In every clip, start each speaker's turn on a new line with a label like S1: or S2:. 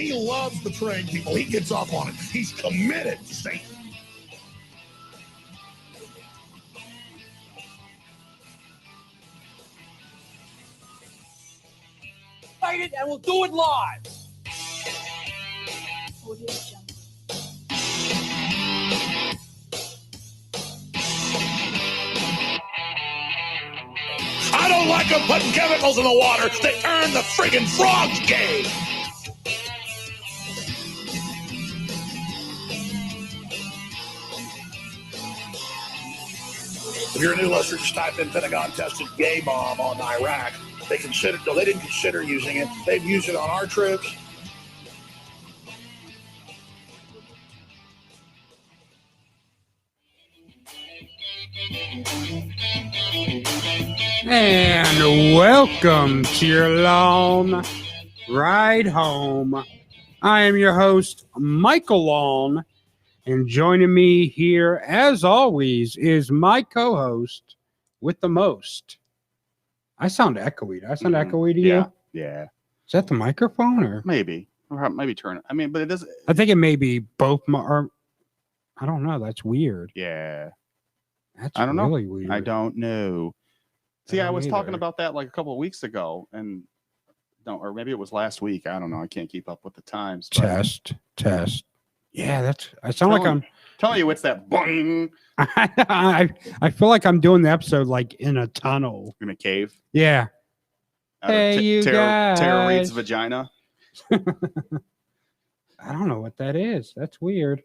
S1: He loves betraying people. He gets off on it. He's committed to Satan.
S2: It and we'll do it live.
S1: I don't like them putting chemicals in the water that turn the friggin' frogs gay. If you're a new listener, just type in Pentagon tested gay bomb on Iraq. They didn't consider using it. They've used it on our troops.
S3: And welcome to your long ride home. I am your host, Michael Long, and joining me here, as always, is my co-host with the most. I sound echoey. Do I sound echoey to you?
S4: Yeah.
S3: Is that the microphone or
S4: Maybe turn it. I mean, but it doesn't.
S3: I think it may be both or I don't know. That's weird.
S4: Yeah.
S3: That's
S4: I don't
S3: really
S4: know.
S3: weird.
S4: I don't know. See, I was talking
S3: either.
S4: about that like a couple of weeks ago, and or maybe it was last week. I don't know. I can't keep up with the times.
S3: Test. Yeah, I sound like I'm
S4: telling you, it's that boing
S3: I feel like I'm doing the episode like in a tunnel.
S4: in a cave.
S3: Yeah.
S4: Out
S3: Hey,
S4: of
S3: you
S4: Tara
S3: guys.
S4: Reid's vagina.
S3: I don't know what that is. That's weird.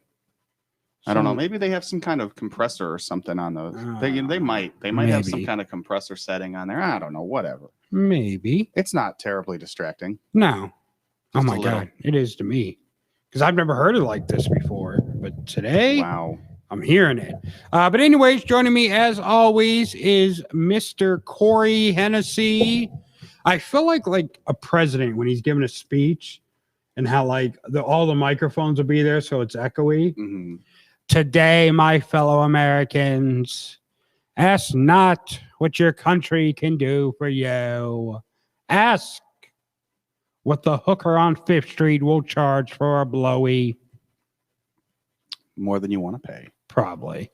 S4: I don't know. Maybe they have some kind of compressor or something on those. They might have some
S3: maybe.
S4: kind of compressor setting on there. I don't know. Whatever.
S3: Maybe.
S4: It's not terribly distracting.
S3: No. Oh
S4: Just
S3: my
S4: a little.
S3: God. It is to me. Because I've never heard it like this before. But today,
S4: Wow.
S3: I'm hearing it. But anyways, joining me as always is Mr. Corey Hennessy. I feel like a president when he's giving a speech and how all the microphones will be there so it's echoey.
S4: Mm-hmm.
S3: Today, my fellow Americans, ask not what your country can do for you. Ask what the hooker on 5th Street will charge for a blowy.
S4: More than you want to pay.
S3: Probably.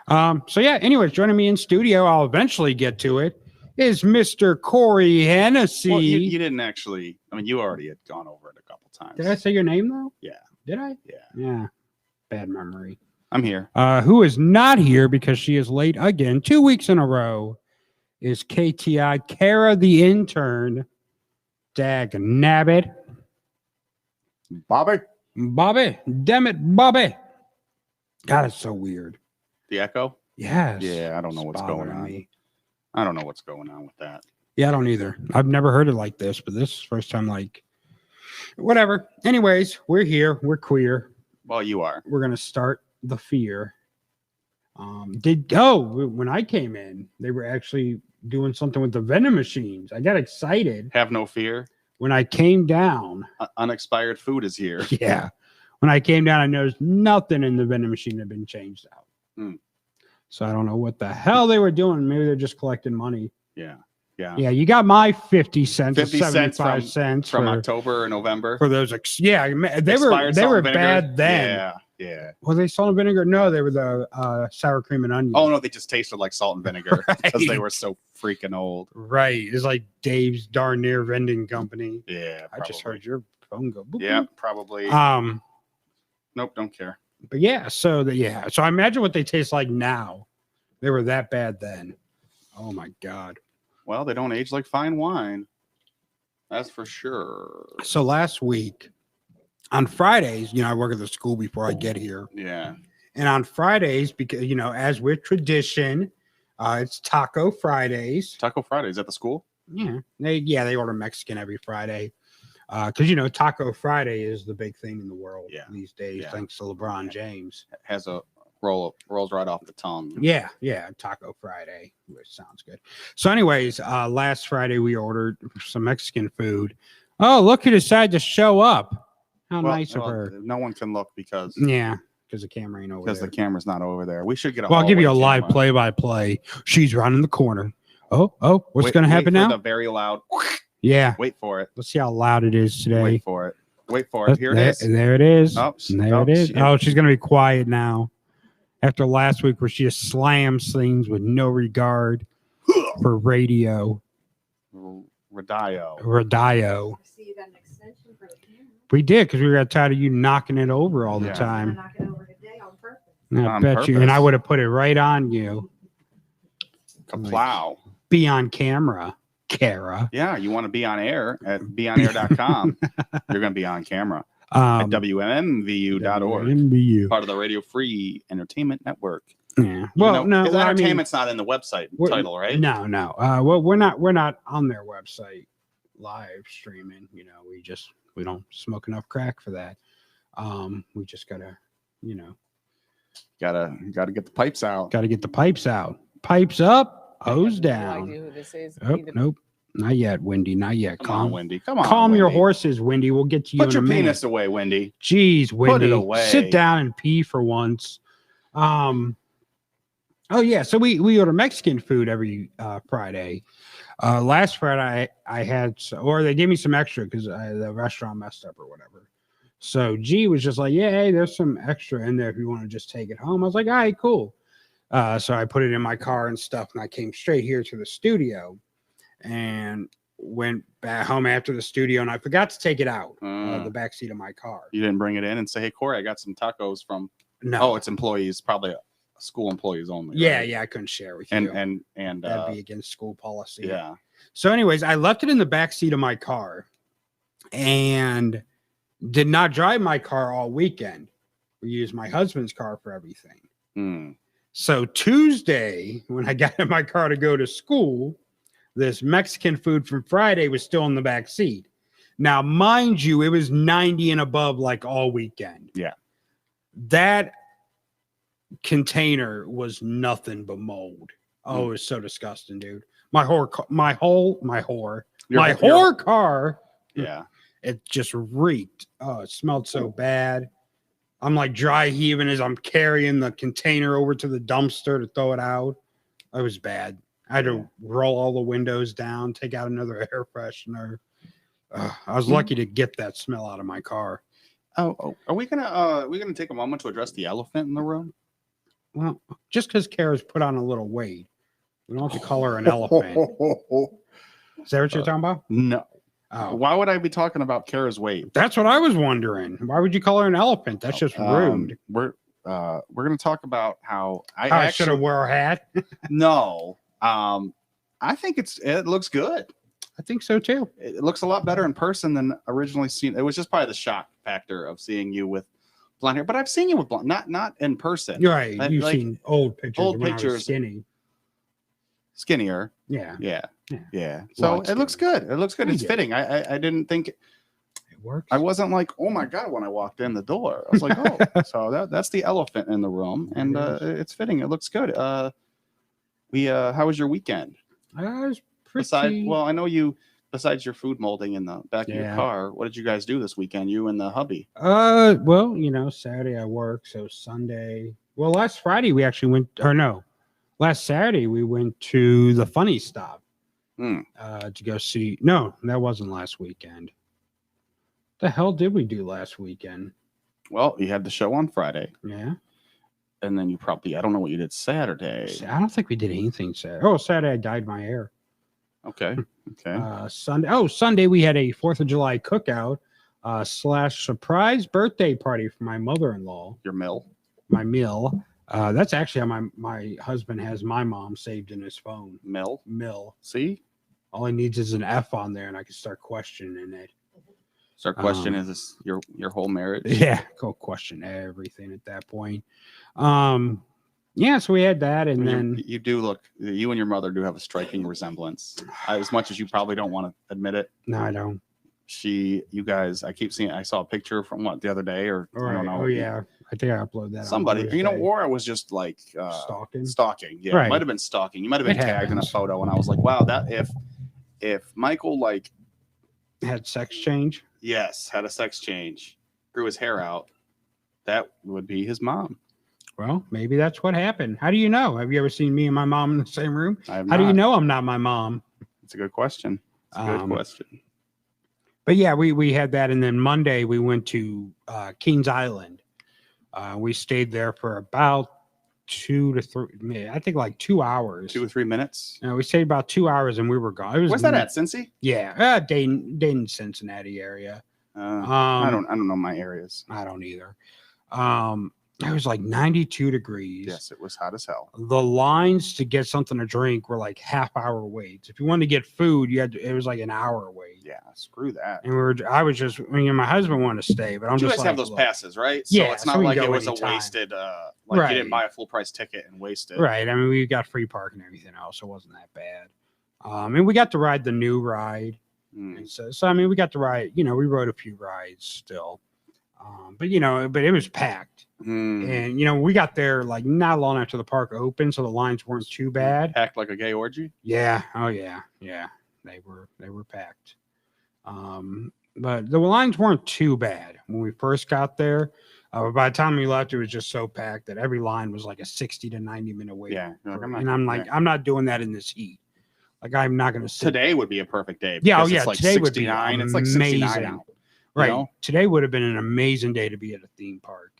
S3: So yeah, anyways, joining me in studio, I'll eventually get to it, is Mr. Corey Hennessy.
S4: Well, you didn't actually. I mean, you already had gone over it a couple times.
S3: Did I say your name though?
S4: Yeah.
S3: Did I?
S4: Yeah.
S3: Yeah. Bad memory.
S4: I'm here.
S3: Who is not here because she is late again, 2 weeks in a row, is KTI Kara the intern. Dag nabbit.
S4: Bobby.
S3: Damn it, Bobby. God, it's so weird.
S4: The echo?
S3: Yes.
S4: Yeah, I don't know what's going on.
S3: Me.
S4: I don't know what's going on with that.
S3: Yeah, I don't either. I've never heard it like this, but this is the first time whatever. Anyways, we're here. We're queer.
S4: Well, you are.
S3: We're going to start the fear. When I came in, they were actually doing something with the vending machines. I got excited.
S4: Have no fear.
S3: When I came down.
S4: Unexpired food is here.
S3: Yeah. When I came down, I noticed nothing in the vending machine had been changed out. So I don't know what the hell they were doing. Maybe they're just collecting money.
S4: Yeah.
S3: Yeah, you got my 50 cents,
S4: 50 cents
S3: 75 cents
S4: from October or November.
S3: for those. They were bad then.
S4: Yeah.
S3: Was they salt and vinegar? No, they were the sour cream and onion.
S4: Oh no, they just tasted like salt and vinegar because they
S3: Right.
S4: were so freaking old.
S3: Right. It's like Dave's darn near vending company.
S4: Yeah.
S3: I just heard your phone go. Boop,
S4: Yeah,
S3: boop.
S4: probably. Nope, don't care.
S3: But yeah, so I imagine what they taste like now. They were that bad then. Oh my God.
S4: Well, they don't age like fine wine. That's for sure.
S3: So last week on Fridays, I work at the school before I get here.
S4: Yeah.
S3: And on Fridays, because, as with tradition, it's Taco Fridays.
S4: Taco Fridays at the school?
S3: Yeah. They order Mexican every Friday. Because, Taco Friday is the big thing in the world these days, thanks to LeBron James.
S4: Has a rolls right off the tongue.
S3: Yeah, Taco Friday, which sounds good. So anyways, last Friday we ordered some Mexican food. Oh, look who decided to show up. How nice of her.
S4: No one can look because
S3: the camera ain't over there.
S4: because the camera's not over there. We should get a
S3: I'll give you a
S4: hallway
S3: live
S4: camera.
S3: play-by-play. She's running the corner. Oh, what's going to happen
S4: wait for
S3: now?
S4: the very loud.
S3: Yeah.
S4: Wait for it.
S3: Let's see how loud it is today.
S4: Wait for it. Wait for it. Here it is.
S3: There it is.
S4: Oh,
S3: there it is. Oh, she's going to be quiet now. After last week where she just slams things with no regard for radio. Radio.
S5: See, you got an extension for the camera.
S3: We did because we got tired of you knocking it over all the
S4: Yeah.
S3: time.
S5: Knock it over today on purpose.
S3: I bet you. And I would have put it right on you.
S4: Kaplow.
S3: Be on camera, Kara.
S4: Yeah, you want to be on air at beonair.com. You're going to be on camera at WMMVU.org.
S3: MBU.
S4: Part of the Radio Free Entertainment Network.
S3: Yeah. Well, no,
S4: because
S3: well, I mean,
S4: entertainment's not in the website title, right?
S3: No. Well, we're not on their website live streaming. You know, we don't smoke enough crack for that. We just gotta, you know,
S4: gotta get the pipes out.
S3: Gotta get the pipes out. Pipes up, hose
S6: No
S3: down.
S6: idea who this is.
S3: Oh,
S6: either.
S3: nope, not yet, Wendy. Not yet.
S4: Come on, Wendy. Come on.
S3: Calm your
S4: Wendy.
S3: horses, Wendy. We'll get to you
S4: Put
S3: in
S4: your
S3: a minute.
S4: penis away, Wendy.
S3: Jeez, Wendy.
S4: Put it away.
S3: Sit down and pee for once. Oh yeah, so we order Mexican food every Friday. Last Friday I had, or they gave me some extra because the restaurant messed up or whatever. So G was just like, yeah, hey, there's some extra in there if you want to just take it home. I was like, all right, cool. So I put it in my car and stuff, and I came straight here to the studio and went back home after the studio, and I forgot to take it out the back seat of my car.
S4: You didn't bring it in and say, hey, Corey, I got some tacos from.
S3: No.
S4: Oh, it's employees, probably school employees only.
S3: Yeah,
S4: right?
S3: yeah, I couldn't share with
S4: And
S3: you.
S4: and
S3: That'd be against school policy.
S4: yeah.
S3: So, anyways, I left it in the back seat of my car and did not drive my car all weekend. We used my husband's car for everything.
S4: Mm.
S3: So Tuesday, when I got in my car to go to school, this Mexican food from Friday was still in the back seat. Now, mind you, it was 90 and above like all weekend.
S4: Yeah.
S3: That container was nothing but mold. Oh, it was so disgusting, dude. My whore car.
S4: Yeah.
S3: It just reeked. Oh, it smelled so bad. I'm like dry heaving as I'm carrying the container over to the dumpster to throw it out. It was bad. I had to roll all the windows down, take out another air freshener. I was lucky to get that smell out of my car.
S4: Oh, are we gonna take a moment to address the elephant in the room?
S3: Well, just because Kara's put on a little weight, we don't have to call her an elephant. Is that what you're talking about?
S4: No.
S3: Oh.
S4: Why would I be talking about Kara's weight?
S3: That's what I was wondering. Why would you call her an elephant? That's just rude.
S4: We're gonna talk about how
S3: I should have wore a hat.
S4: No. I think it looks good.
S3: I think so too.
S4: It looks a lot better in person than originally seen. It was just probably the shock factor of seeing you with blonde hair, but I've seen you with blonde, not in person.
S3: You're right. You've
S4: like,
S3: seen old pictures.
S4: old
S3: when I was
S4: pictures.
S3: skinny.
S4: Skinnier.
S3: Yeah.
S4: Yeah. So
S3: Lot
S4: it looks good. It looks good.
S3: Thank
S4: It's
S3: you.
S4: fitting. I didn't think
S3: It works.
S4: I wasn't like, oh my God, when I walked in the door. I was like, oh, so that's the elephant in the room. And it's fitting. It looks good. How was your weekend?
S3: I was pretty.
S4: I know you, besides your food molding in the back of your car, what did you guys do this weekend? You and the hubby?
S3: Well, Saturday I work. So Sunday. Well, last Friday we actually went, or no, last Saturday we went to the Funny Stop to go see. No, that wasn't last weekend. The hell did we do last weekend?
S4: Well, you had the show on Friday.
S3: Yeah.
S4: And then you probably, I don't know what you did Saturday.
S3: I don't think we did anything Saturday. Oh, Saturday I dyed my hair.
S4: Okay.
S3: Sunday we had a 4th of July cookout / surprise birthday party for my mother-in-law.
S4: Your mill.
S3: My mill. That's actually how my husband has my mom saved in his phone.
S4: Mill. See?
S3: All he needs is an F on there, and I can start questioning it.
S4: Start questioning is this your whole marriage?
S3: Yeah, go question everything at that point. So we had that, and then
S4: you do look. You and your mother do have a striking resemblance. As much as you probably don't want to admit it.
S3: No, I don't.
S4: You guys, I keep seeing. I saw a picture from the other day, or I don't know.
S3: Oh yeah, I think I uploaded that.
S4: Somebody, or I was just like stalking. Yeah,
S3: right.
S4: It might have been stalking. You might have been tagged in a photo, and I was like, wow, that if Michael
S3: had sex change.
S4: Yes, had a sex change, grew his hair out, that would be his mom.
S3: Well, maybe that's what happened. How do you know? Have you ever seen me and my mom in the same room?
S4: I have
S3: How do you
S4: not.
S3: know I'm not my mom?
S4: It's a good question. It's a good question.
S3: But yeah, we had that, and then Monday we went to Kings Island. We stayed there for about 2 to 3, I think like 2 hours.
S4: 2 or 3 minutes.
S3: We stayed about 2 hours and we were gone.
S4: Where's that at? Cincy?
S3: Yeah, Dayton, Cincinnati area.
S4: I don't know my areas.
S3: I don't either. It was like 92 degrees.
S4: Yes, it was hot as hell.
S3: The lines to get something to drink were like half-hour waits. If you wanted to get food, it was like an hour wait.
S4: Yeah, screw that.
S3: And I was just, my husband wanted to stay, but I'm
S4: you
S3: just
S4: guys have those passes, right?
S3: Yeah,
S4: so it's
S3: so
S4: not
S3: we
S4: like
S3: can
S4: it
S3: go
S4: was a
S3: anytime.
S4: wasted,
S3: Right.
S4: you didn't buy a full price ticket and waste it.
S3: Right. I mean, we got free parking and everything else, so it wasn't that bad. And we got to ride the new ride. And so I mean, we got to ride, we rode a few rides still. But it was packed. And, we got there like not long after the park opened, so the lines weren't too bad.
S4: Packed like a gay orgy?
S3: Yeah. Oh, yeah. Yeah. They were packed. But the lines weren't too bad when we first got there. By the time we left, it was just so packed that every line was like a 60 to 90 minute wait.
S4: Yeah.
S3: I'm not doing that in this heat. Like, I'm not going to sit.
S4: Today would be a perfect day.
S3: Yeah. Oh,
S4: It's
S3: yeah.
S4: like
S3: Today
S4: 69.
S3: would be
S4: It's like 69 out.
S3: Right. Today would have been an amazing day to be at a theme park.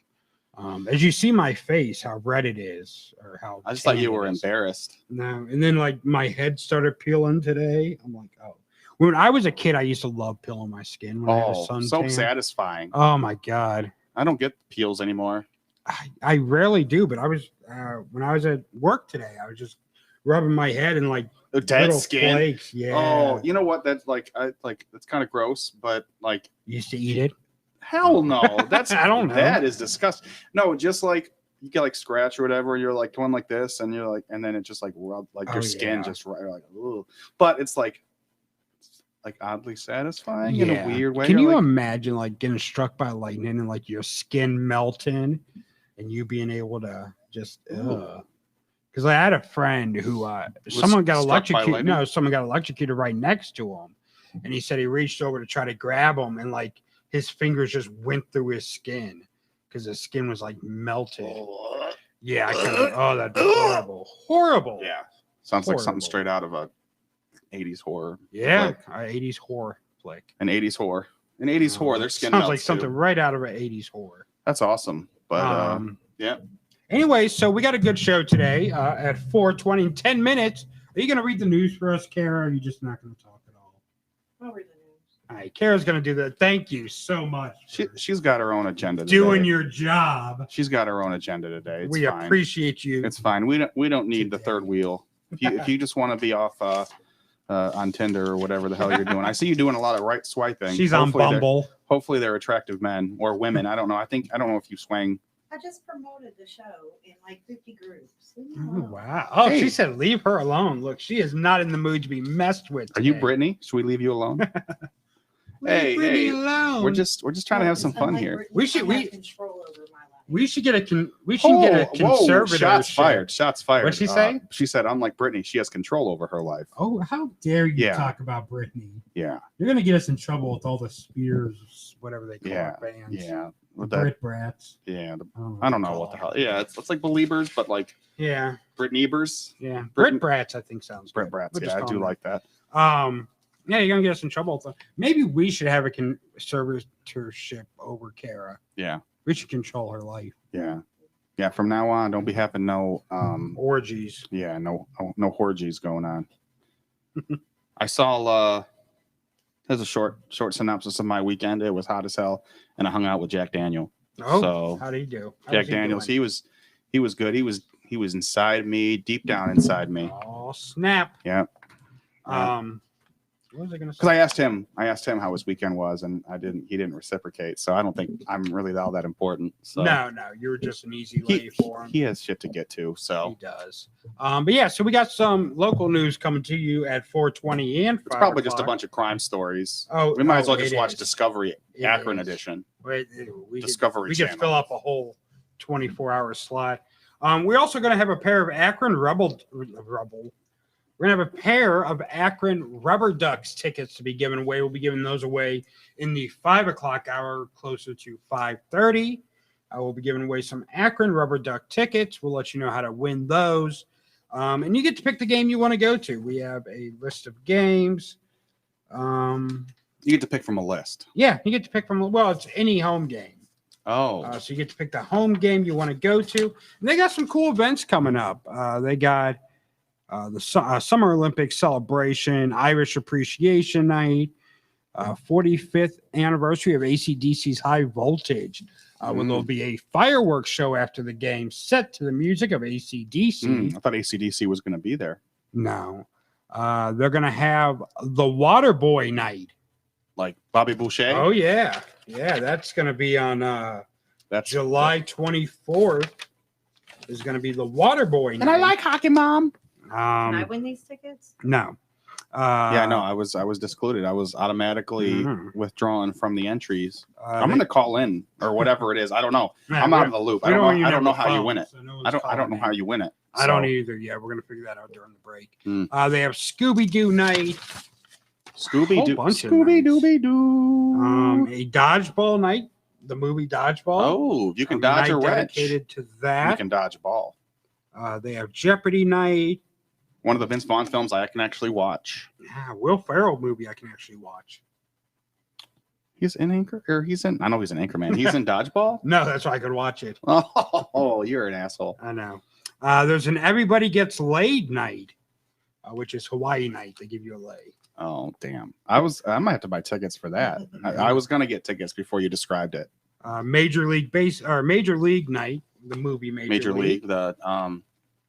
S3: As you see my face, how red it is, or how
S4: I just thought you were embarrassed.
S3: No, and then like my head started peeling today. I'm like, oh. When I was a kid, I used to love peeling my skin when I had a suntan.
S4: So satisfying.
S3: Oh my God.
S4: I don't get peels anymore.
S3: I rarely do, but I was when I was at work today, I was just rubbing my head and like
S4: dead
S3: little
S4: skin.
S3: flakes. Yeah.
S4: Oh, you know what? That's like that's kind of gross, but like
S3: You used to eat it.
S4: hell no. That's
S3: I don't know.
S4: That is disgusting. No, just like you get like scratch or whatever, you're like going like this, and you're like, and then it just like rub like your skin just right like, ugh. But it's like oddly satisfying in a weird way.
S3: Can you
S4: like,
S3: imagine like getting struck by lightning and like your skin melting and you being able to just because I had a friend who someone got electrocuted. No, someone got electrocuted right next to him, and he said he reached over to try to grab him, and like his fingers just went through his skin because his skin was like melted. Yeah, I couldn't. Oh, that's horrible.
S4: Yeah, sounds like something straight out of a 80s horror.
S3: Yeah, 80s horror flick.
S4: An 80s horror. An 80s horror. Their skin
S3: sounds
S4: melts
S3: like something
S4: too.
S3: right out of an 80s horror.
S4: That's awesome. But yeah.
S3: Anyway, so we got a good show today at 4:20 in 10 minutes. Are you going to read the news for us, Kara? Or are you just not going to talk at all?
S5: I'll read the news.
S3: All right, Kara's going to do that. Thank you so much.
S4: She's got her own agenda today.
S3: Doing your job.
S4: She's got her own agenda today. It's
S3: we
S4: fine.
S3: Appreciate you.
S4: It's fine. We don't need the third wheel. If you just want to be off on Tinder or whatever the hell you're doing. I see you doing a lot of right swiping.
S3: She's on Bumble.
S4: Hopefully they're attractive men or women. I don't know. I don't know if you swing.
S5: I just promoted the show in like 50 groups.
S3: Oh, wow. Oh,
S4: Hey.
S3: She said leave her alone. Look, she is not in the mood to be messed with today.
S4: Are you Brittany? Should we leave you alone?
S3: Leave Brittany
S4: hey.
S3: alone.
S4: We're just trying to have some fun here.
S3: We should
S5: control over my life.
S3: We should get a conservative.
S4: Shots fired. Shots fired.
S3: What'd she say?
S4: She said, unlike Brittany, she has control over her life.
S3: Oh, how dare you
S4: Yeah.
S3: talk about Brittany?
S4: Yeah.
S3: You're gonna get us in trouble with all the Spears, whatever they call
S4: Yeah.
S3: it, bands.
S4: Yeah.
S3: The
S4: With that,
S3: Brit Brats.
S4: yeah.
S3: I
S4: don't know what the hell. Yeah, it's like Beliebers, but like
S3: Yeah,
S4: Britneybers.
S3: yeah. Brit Brats, I think sounds
S4: Brit
S3: good.
S4: Brats.
S3: We'll
S4: Yeah,
S3: just
S4: I
S3: call
S4: do
S3: them
S4: like that.
S3: that. Yeah, you're gonna get us in trouble with them. Maybe we should have a conservatorship over Kara.
S4: Yeah.
S3: We should control her life.
S4: Yeah. Yeah. From now on, don't be having no
S3: Orgies.
S4: yeah, no orgies going on. I saw there's a short synopsis of my weekend. It was hot as hell, and I hung out with Jack Daniel.
S3: Oh,
S4: So
S3: how did he do? How
S4: Jack
S3: was he
S4: Daniels,
S3: doing?
S4: he was good. He was inside me, deep down inside me.
S3: Oh snap!
S4: Yeah.
S3: What was I gonna say?
S4: Because I asked him how his weekend was, and he didn't reciprocate. So I don't think I'm really all that important. So
S3: No, you were just an easy lay for him.
S4: he has shit to get to. So
S3: He does. But yeah, so we got some local news coming to you at 4:20 and 5
S4: it's probably just a
S3: o'clock.
S4: bunch of crime stories.
S3: Oh,
S4: We might as well
S3: it
S4: just watch
S3: is.
S4: Discovery
S3: It
S4: Akron
S3: is.
S4: edition.
S3: Wait, we
S4: Discovery
S3: could
S4: Channel.
S3: fill up a whole 24-hour slot. We're also going to have a pair of Akron Rubble. We're going to have a pair of Akron Rubber Ducks tickets to be given away. We'll be giving those away in the 5 o'clock hour, closer to 5:30. I will be giving away some Akron Rubber Duck tickets. We'll let you know how to win those. And you get to pick the game you want to go to. We have a list of games.
S4: You get to pick from a list.
S3: Yeah, you get to pick from. Well, it's any home game.
S4: Oh,
S3: So you get to pick the home game you want to go to. And they got some cool events coming up. They got the Summer Olympic celebration, Irish Appreciation Night, 45th anniversary of AC/DC's High Voltage. Where there'll be a fireworks show after the game set to the music of AC/DC.
S4: I thought AC/DC was going to be there.
S3: No. They're going to have the Waterboy Night.
S4: Like Bobby Boucher?
S3: Oh, yeah. Yeah, that's going to be on
S4: That's
S3: July 24th. Is going to be the Waterboy Night.
S4: And I like hockey, Mom.
S5: Can I win these tickets?
S3: No.
S4: Yeah, no, I was discluded. I was automatically withdrawn from the entries. I'm going to call in or whatever it is. I don't know. I'm out of the loop. I don't know how you win it. I don't know how you win it.
S3: I don't either. Yeah, we're going to figure that out during the break. They have Scooby-Doo Night.
S4: Scooby-Doo.
S3: A Dodgeball Night. The movie Dodgeball.
S4: Oh, you can dodge a wrench.
S3: Dedicated to that.
S4: You can dodge a ball.
S3: They have Jeopardy Night.
S4: One of the Vince Vaughn films I can actually watch.
S3: Yeah, Will Ferrell movie I can actually watch.
S4: He's in Anchor, or he's in. I know he's an Anchorman. He's in Dodgeball.
S3: No, that's why I could watch it.
S4: Oh, you're an asshole.
S3: I know. There's an Everybody Gets Laid Night, which is Hawaii Night. They give you a lay.
S4: Oh, damn. I might have to buy tickets for that. I was gonna get tickets before you described it.
S3: Major League Night, the movie
S4: Major League, the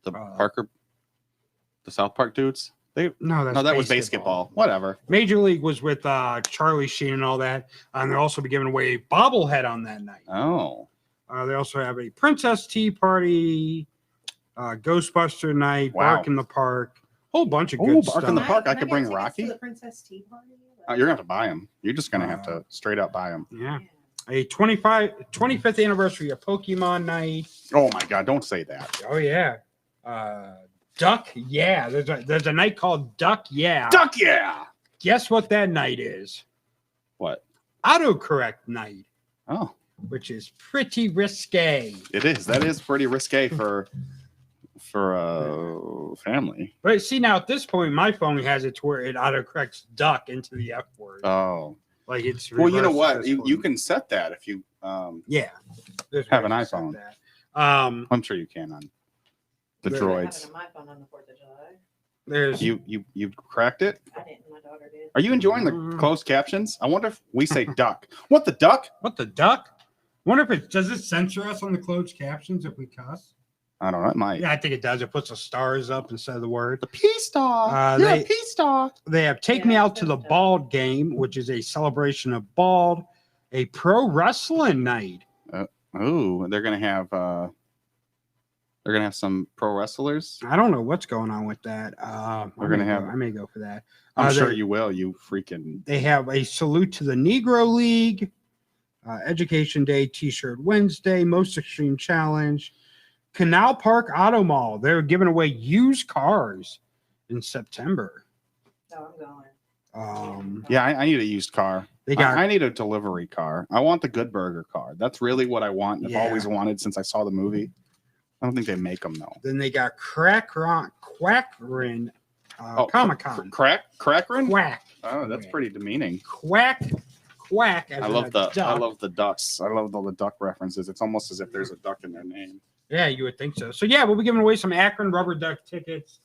S4: Parker, the South Park dudes. That was basketball. Whatever.
S3: Major League was with Charlie Sheen and all that, and they'll also be giving away a bobblehead on that night.
S4: Oh.
S3: They also have a Princess Tea Party, Ghostbuster Night,
S4: Wow.
S3: Bark in the Park, whole bunch of good stuff.
S4: Bark in the Park. I
S5: Can
S4: could
S5: get
S4: bring
S5: tickets
S4: Rocky.
S5: to the Princess Tea Party?
S4: You're gonna have to buy them. You're just gonna have to straight up buy them.
S3: Yeah. A 25th anniversary of Pokemon Night.
S4: Oh my God! Don't say that.
S3: Oh yeah. Duck Yeah. There's a night called Duck Yeah.
S4: Duck Yeah.
S3: Guess what that night is?
S4: What?
S3: Autocorrect night.
S4: Oh.
S3: Which is pretty risque.
S4: It is. That is pretty risque for family.
S3: But see, now at this point, my phone has it to where it autocorrects duck into the F word.
S4: Oh.
S3: Like it's
S4: well, you know what?
S3: reversed
S4: You can set that if you
S3: yeah.
S4: have an iPhone. I'm sure you can on the droids.
S5: I have it on my phone on the 4th of July.
S3: There's
S4: you cracked it?
S5: I didn't. My daughter did.
S4: Are you enjoying the closed captions? I wonder if we say duck. What the duck?
S3: What the duck? Wonder if does it censor us on the closed captions if we cuss?
S4: I don't know. It might.
S3: Yeah, I think it does. It puts the stars up instead of the word.
S4: The peace star.
S3: They-
S4: peace star.
S3: They have Take Me Out to the Bald Game, which is a celebration of bald, a pro wrestling night.
S4: Oh, they're gonna have some pro wrestlers.
S3: I don't know what's going on with that. I may go for that.
S4: I'm sure you will. You freaking.
S3: They have a salute to the Negro League, Education Day, T-shirt Wednesday, Most Extreme Challenge, Canal Park Auto Mall. They're giving away used cars in September.
S5: No, I'm going.
S4: Yeah, I need a used car.
S3: I
S4: need a delivery car. I want the Good Burger car. That's really what I want. I've always wanted since I saw the movie. I don't think they make them though.
S3: Then they got Quackrin Comic-Con.
S4: Quackrin?
S3: Quack.
S4: Oh, that's pretty demeaning.
S3: Quack.
S4: I love the ducks. I love all the duck references. It's almost as if there's a duck in their name.
S3: Yeah, you would think so. So yeah, we'll be giving away some Akron Rubber Duck tickets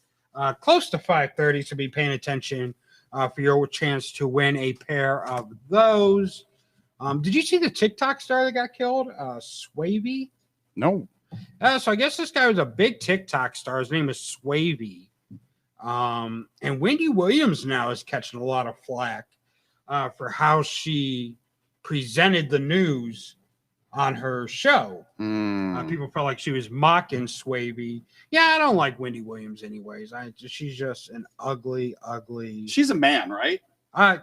S3: close to 5:30. So be paying attention for your chance to win a pair of those. Did you see the TikTok star that got killed? Swavey?
S4: No.
S3: So I guess this guy was a big TikTok star. His name is Swavey. And Wendy Williams now is catching a lot of flack for how she presented the news on her show. People felt like she was mocking Swavey. Yeah, I don't like Wendy Williams anyways. She's just an ugly.
S4: She's a man, right?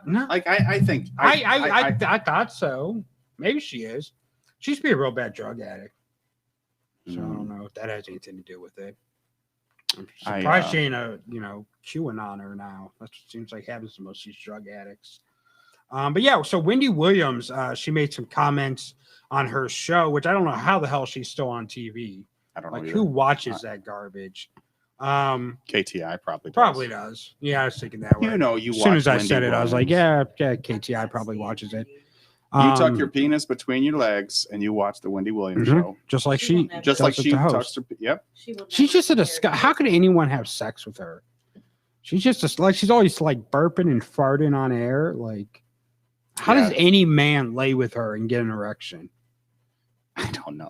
S3: No.
S4: Like I think
S3: I thought so. Maybe she is. She used to be a real bad drug addict. So I don't know if that has anything to do with it. I'm surprised she ain't QAnoner now. That seems like happens to most of these drug addicts. But yeah, so Wendy Williams, she made some comments on her show, which I don't know how the hell she's still on TV.
S4: I don't know.
S3: Like, who watches that garbage?
S4: KTI probably
S3: does. Yeah, I was thinking that way.
S4: You know, you
S3: as soon
S4: watch
S3: as I
S4: Wendy
S3: said it, I was like,
S4: Williams.
S3: yeah, KTI probably watches it.
S4: You tuck your penis between your legs and you watch the Wendy Williams show.
S3: Just like
S5: She will never
S4: Just
S5: does
S4: like
S3: it
S4: she
S3: to host.
S4: tucks her. Yep.
S3: She's just a disgust. How could anyone have sex with her? She's just like, she's always like burping and farting on air. Like, how does any man lay with her and get an erection?
S4: I don't know.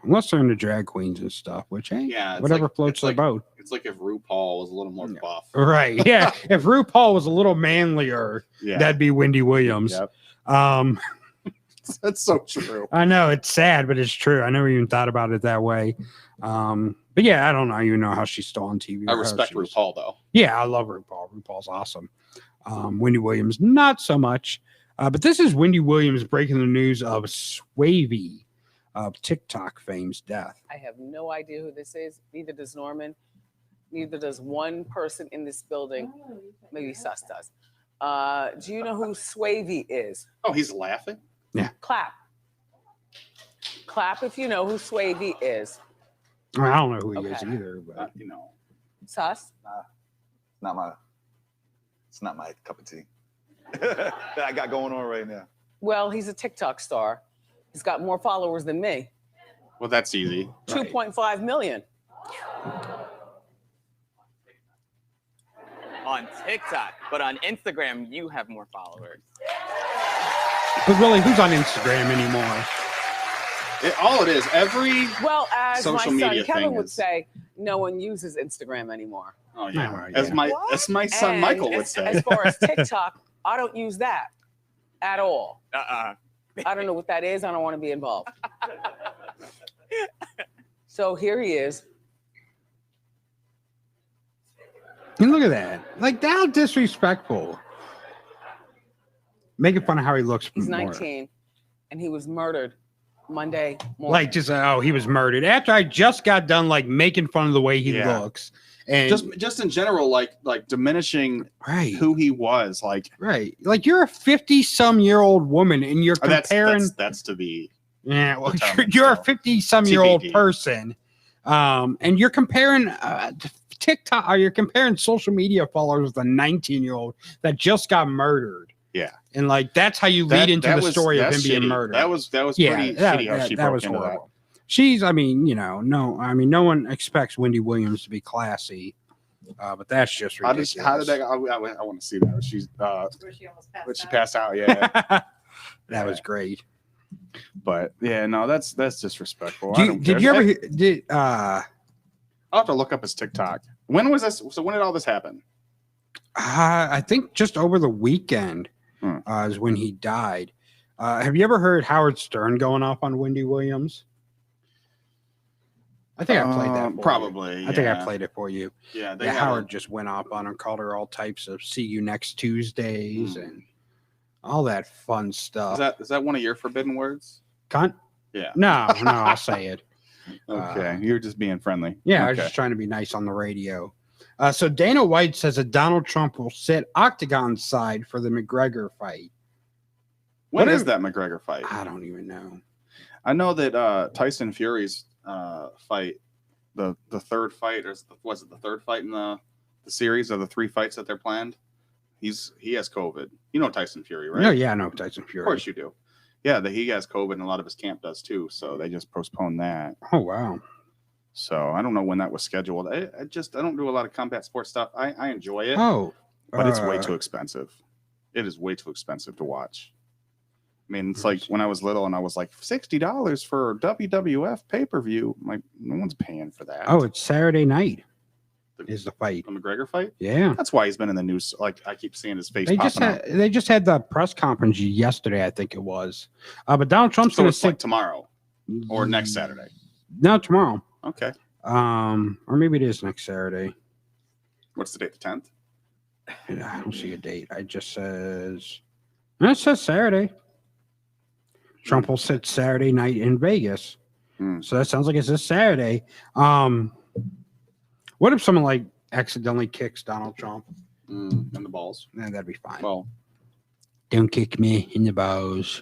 S3: Unless they're into drag queens and stuff, which, hey,
S4: Yeah,
S3: whatever floats their boat.
S4: It's like if RuPaul was a little more buff.
S3: Right. Yeah. If RuPaul was a little manlier, that'd be Wendy Williams.
S4: Yep. That's so true.
S3: I know it's sad, but it's true. I never even thought about it that way. But yeah, I don't know. You know how she's still on TV.
S4: I respect RuPaul though.
S3: Yeah, I love RuPaul. RuPaul's awesome. Wendy Williams, not so much. But this is Wendy Williams breaking the news of Swavey of TikTok fame's death.
S6: I have no idea who this is. Neither does Norman. Neither does one person in this building. Maybe Sus does. Do you know who Swavey is?
S4: Oh, he's laughing?
S3: Yeah.
S6: Clap. Clap if you know who Swavey is.
S3: I don't know who he is either, but
S4: you know.
S6: Sus?
S7: It's not my cup of tea that I got going on right now.
S6: Well, he's a TikTok star. He's got more followers than me.
S4: Well, that's easy.
S6: 2.5 million.
S2: On TikTok, but on Instagram, you have more followers.
S3: But really, who's on Instagram anymore?
S4: All it is, every
S6: as my
S4: social
S6: son
S4: media
S6: Kevin
S4: thing
S6: would
S4: is-
S6: say, no one uses Instagram anymore.
S4: Oh yeah.
S3: Oh,
S4: As my son
S6: And
S4: Michael would say.
S6: As far as TikTok, I don't use that at all.
S2: Uh-uh.
S6: I don't know what that is. I don't want to be involved. So here he is.
S3: And look at that. Like, how disrespectful. Making fun of how he looks.
S6: He's
S3: more.
S6: 19 and he was murdered Monday morning.
S3: Like, just, he was murdered. After I just got done, like, making fun of the way he looks. And
S4: just in general, like diminishing who he was. Like,
S3: Like, you're a 50-some-year-old woman and you're comparing.
S4: That's to be.
S3: Yeah, well, you're a 50-some-year-old person. And you're comparing TikTok, or you're comparing social media followers with a 19-year-old that just got murdered.
S4: Yeah.
S3: And like, that's how you lead into the story of him being murdered.
S4: That was pretty shitty how she broke into
S3: horrible. She's, I mean, no one expects Wendy Williams to be classy, but that's just ridiculous.
S4: How did that go? I want to see that. She's
S5: Where she almost passed
S4: but she
S5: out.
S4: passed out, yeah.
S3: That was great.
S4: But yeah, no, that's disrespectful.
S3: Did you ever hear,
S4: I'll have to look up his TikTok. When was this? So when did all this happen?
S3: I think just over the weekend is when he died. Have you ever heard Howard Stern going off on Wendy Williams? I think I played that for
S4: probably.
S3: you. I think I played it for you.
S4: Yeah,
S3: Howard just went off on her, called her all types of "see you next Tuesdays" and all that fun stuff.
S4: Is that one of your forbidden words?
S3: Cunt?
S4: Yeah.
S3: No, I'll say it.
S4: Okay, you're just being friendly.
S3: Yeah, I was just trying to be nice on the radio. So Dana White says that Donald Trump will sit Octagon's side for the McGregor fight.
S4: When is that McGregor fight?
S3: I don't even know.
S4: I know that Tyson Fury's fight, the third fight, or was it the third fight in the series of the 3 fights that they're planned? He has COVID. You know Tyson Fury, right?
S3: No, yeah, I know Tyson Fury.
S4: Of course you do. Yeah, he has COVID, and a lot of his camp does too. So they just postponed that.
S3: Oh wow.
S4: So I don't know when that was scheduled. I don't do a lot of combat sports stuff. I enjoy it.
S3: Oh,
S4: but it's way too expensive. It is way too expensive to watch. I mean, it's like when I was little and I was like $60 for WWF pay-per-view. Like, no one's paying for that.
S3: Oh, it's Saturday night. Is the fight
S4: the McGregor fight?
S3: Yeah,
S4: that's why he's been in the news. Like, I keep seeing his face. They
S3: just had the press conference yesterday, I think it was. But Donald Trump's going to sit
S4: tomorrow or next Saturday.
S3: No, tomorrow.
S4: Okay.
S3: Or maybe it is next Saturday.
S4: What's the date? The 10th?
S3: I don't see a date. It just says. No, it says Saturday. Trump will sit Saturday night in Vegas. So that sounds like it's this Saturday. What if someone like accidentally kicks Donald Trump
S4: in the balls?
S3: That'd be fine.
S4: Well,
S3: don't kick me in the balls.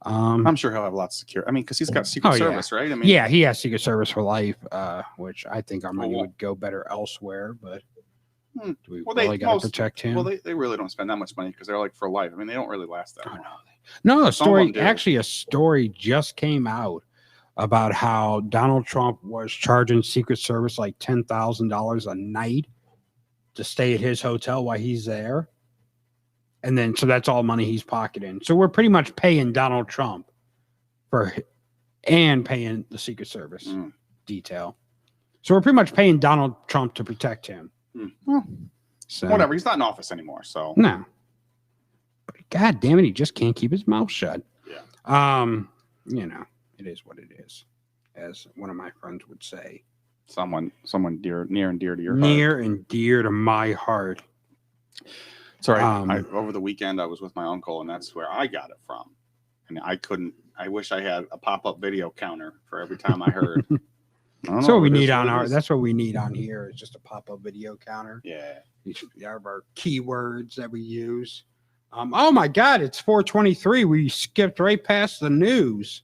S4: I'm sure he'll have lots of security. I mean, because he's got Secret Service, right? I mean,
S3: yeah, he has Secret Service for life, which I think our money would go better elsewhere. But do we really got to protect him?
S4: Well, they really don't spend that much money because they're like for life. I mean, they don't really last that long.
S3: No, a story just came out about how Donald Trump was charging Secret Service like $10,000 a night to stay at his hotel while he's there. And then, so that's all money he's pocketing. So we're pretty much paying Donald Trump and paying the Secret Service detail. So we're pretty much paying Donald Trump to protect him.
S4: Well,
S3: so
S4: whatever. He's not in office anymore. So
S3: no. But God damn it, he just can't keep his mouth shut.
S4: Yeah.
S3: You know, it is what it is, as one of my friends would say.
S4: Someone near and dear to your heart.
S3: Near and dear to my heart.
S4: Sorry, over the weekend I was with my uncle, and that's where I got it from. And I wish I had a pop-up video counter for every time I heard.
S3: That's what we need on that's what we need on here, is just a pop-up video counter.
S4: Yeah.
S3: These are our keywords that we use. Oh my God, it's 4:23. We skipped right past the news.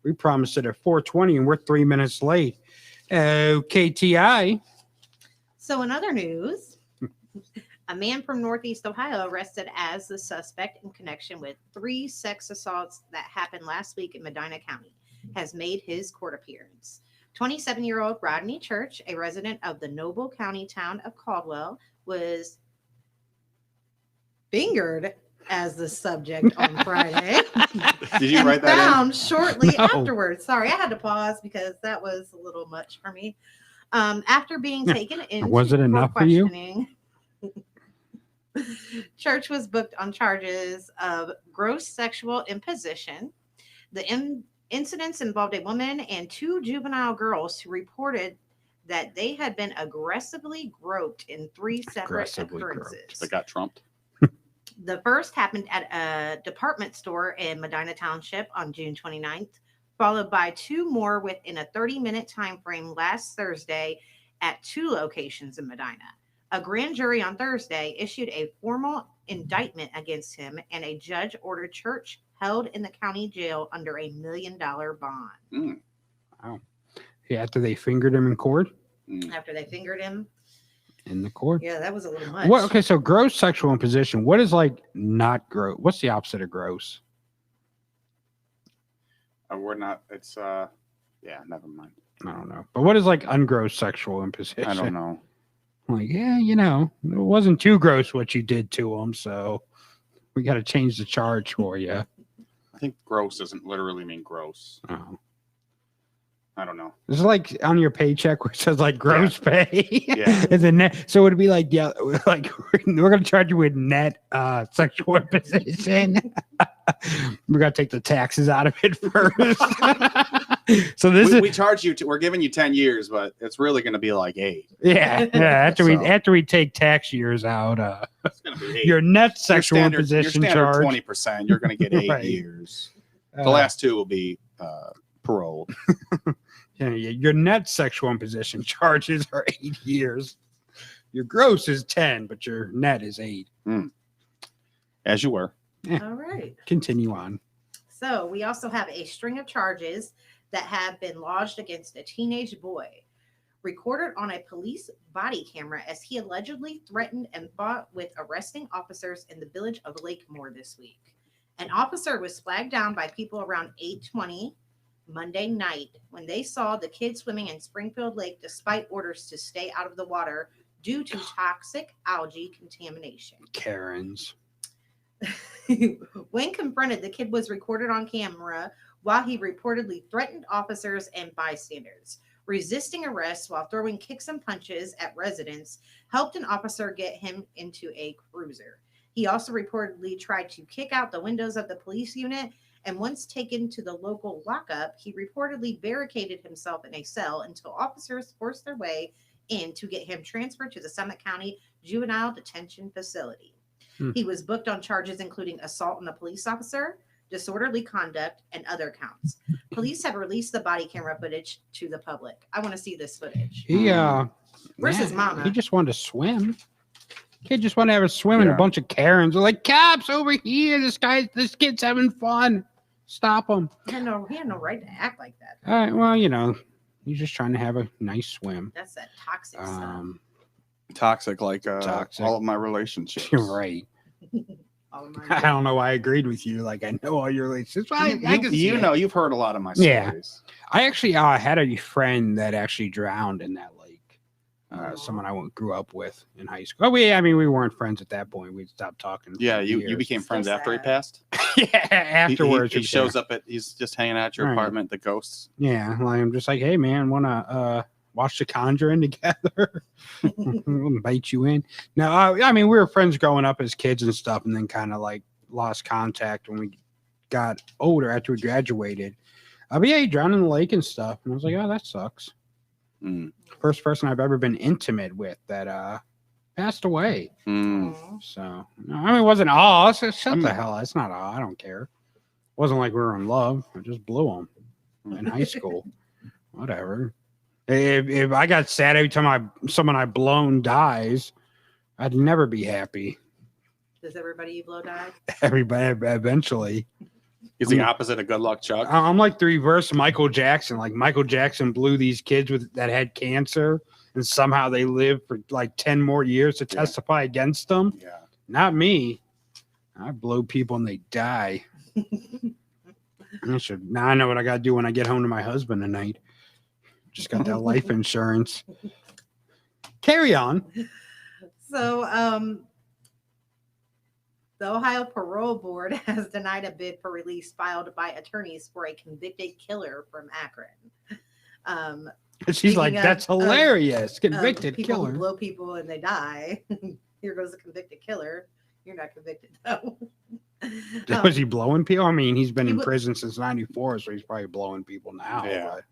S3: We promised it at 4:20 and we're 3 minutes late. KTI.
S5: So in other news, a man from Northeast Ohio arrested as the suspect in connection with 3 sex assaults that happened last week in Medina County has made his court appearance. 27-year-old Rodney Church, a resident of the Noble County town of Caldwell, was fingered as the subject on Friday.
S4: Did you write that
S5: found shortly afterwards. Sorry, I had to pause because that was a little much for me. After being taken into
S3: was it enough for you?
S5: Church was booked on charges of gross sexual imposition. The incidents involved a woman and 2 juvenile girls who reported that they had been aggressively groped in 3 separate occurrences.
S4: They got trumped.
S5: The first happened at a department store in Medina Township on June 29th, followed by 2 more within a 30-minute time frame last Thursday at 2 locations in Medina. A grand jury on Thursday issued a formal indictment against him, and a judge ordered Church held in the county jail under a $1 million bond.
S3: Wow. Yeah, after they fingered him in court?
S5: After they fingered him
S3: in the court?
S5: Yeah, that was a little much.
S3: What? Okay, so gross sexual imposition. What is like not gross? What's the opposite of gross?
S4: We're not. It's yeah. Never mind.
S3: I don't know. But what is like ungross sexual imposition?
S4: I don't know.
S3: Like, yeah, you know, it wasn't too gross what you did to him, so we got to change the charge for you.
S4: I think gross doesn't literally mean gross.
S3: Oh.
S4: I don't know.
S3: It's like on your paycheck where it says like gross pay.
S4: Yeah.
S3: And then net. So it'd be like, yeah, like we're gonna charge you with net sexual imposition. We're gonna take the taxes out of it first. So this
S4: we charge you we're giving you 10 years, but it's really gonna be like 8.
S3: Yeah. After we take tax years out,
S4: it's gonna be 8.
S3: Your net sexual imposition charge
S4: 20%, you're gonna get 8 years. The last 2 will be parole.
S3: Yeah, your net sexual imposition charges are 8 years. Your gross is 10, but your net is 8.
S4: As you were.
S3: Yeah.
S5: All right.
S3: Continue on.
S5: So we also have a string of charges that have been lodged against a teenage boy, recorded on a police body camera as he allegedly threatened and fought with arresting officers in the village of Lakemore this week. An officer was flagged down by people around 8:20 Monday night when they saw the kid swimming in Springfield Lake despite orders to stay out of the water due to toxic algae contamination.
S3: Karens.
S5: When confronted, the kid was recorded on camera while he reportedly threatened officers and bystanders. Resisting arrest while throwing kicks and punches at residents helped an officer get him into a cruiser. He also reportedly tried to kick out the windows of the police unit, and once taken to the local lockup, he reportedly barricaded himself in a cell until officers forced their way in to get him transferred to the Summit County Juvenile Detention Facility. He was booked on charges including assault on a police officer, disorderly conduct, and other counts. Police have released the body camera footage to the public. I want to see this footage. Where's his mama?
S3: He just wanted to swim. Kid just wanted to have a swim, and a bunch of Karens are like, cops over here. This kid's having fun. Stop him.
S5: He had no right to act like that.
S3: All right. Well, you know, he's just trying to have a nice swim.
S5: That's that toxic stuff.
S4: Toxic, like
S3: Toxic.
S4: all of my relationships.
S3: You're right.
S5: All of
S3: I
S5: mine.
S3: don't know why I agreed with you. Like, I know all your relationships. I can see
S4: You
S3: it.
S4: know, you've heard a lot of my
S3: Yeah.
S4: stories.
S3: I actually had a friend that actually drowned in that lake.
S5: Aw.
S3: Someone I grew up with in high school. Oh, we weren't friends at that point. We stopped talking. for
S4: Yeah, you
S3: years.
S4: became
S5: So
S4: friends after he
S5: sad.
S4: passed.
S3: Yeah, afterwards.
S4: He shows up he's just hanging out at your
S3: Right.
S4: apartment. The ghosts.
S3: Yeah, like, I'm just like, hey man, wanna watch The Conjuring together? We'll invite you in. No, I mean we were friends growing up as kids and stuff, and then kind of like lost contact when we got older after we graduated. But yeah, he drowned in the lake and stuff, and I was like, oh, that sucks.
S4: Mm.
S3: First person I've ever been intimate with that passed away.
S4: Mm.
S5: Aw.
S3: So no, I mean, it wasn't all. Shut
S4: I mean-
S3: the hell. It's not all. I don't care. It wasn't like we were in love. I just blew him in high school. Whatever. If I got sad every time someone I blown dies, I'd never be happy.
S5: Does everybody you blow die?
S3: Everybody eventually.
S4: He's the opposite of Good Luck Chuck.
S3: I'm like the reverse of Michael Jackson. Like Michael Jackson blew these kids that had cancer, and somehow they lived for like 10 more years to
S4: Yeah.
S3: testify against them.
S4: Yeah.
S3: Not me. I blow people and they die. Now I know what I got to do when I get home to my husband tonight. Just got that life insurance. Carry on.
S5: So, the Ohio Parole Board has denied a bid for release filed by attorneys for a convicted killer from Akron.
S3: She's like,
S5: Speaking of-
S3: that's hilarious. Convicted
S5: People
S3: killer.
S5: who blow people and they die. Here goes a convicted killer. You're not convicted though.
S3: Was he blowing people? I mean, he's been
S5: He
S3: in
S5: wa-
S3: prison since '94, so he's probably blowing people now.
S4: Yeah.
S3: but-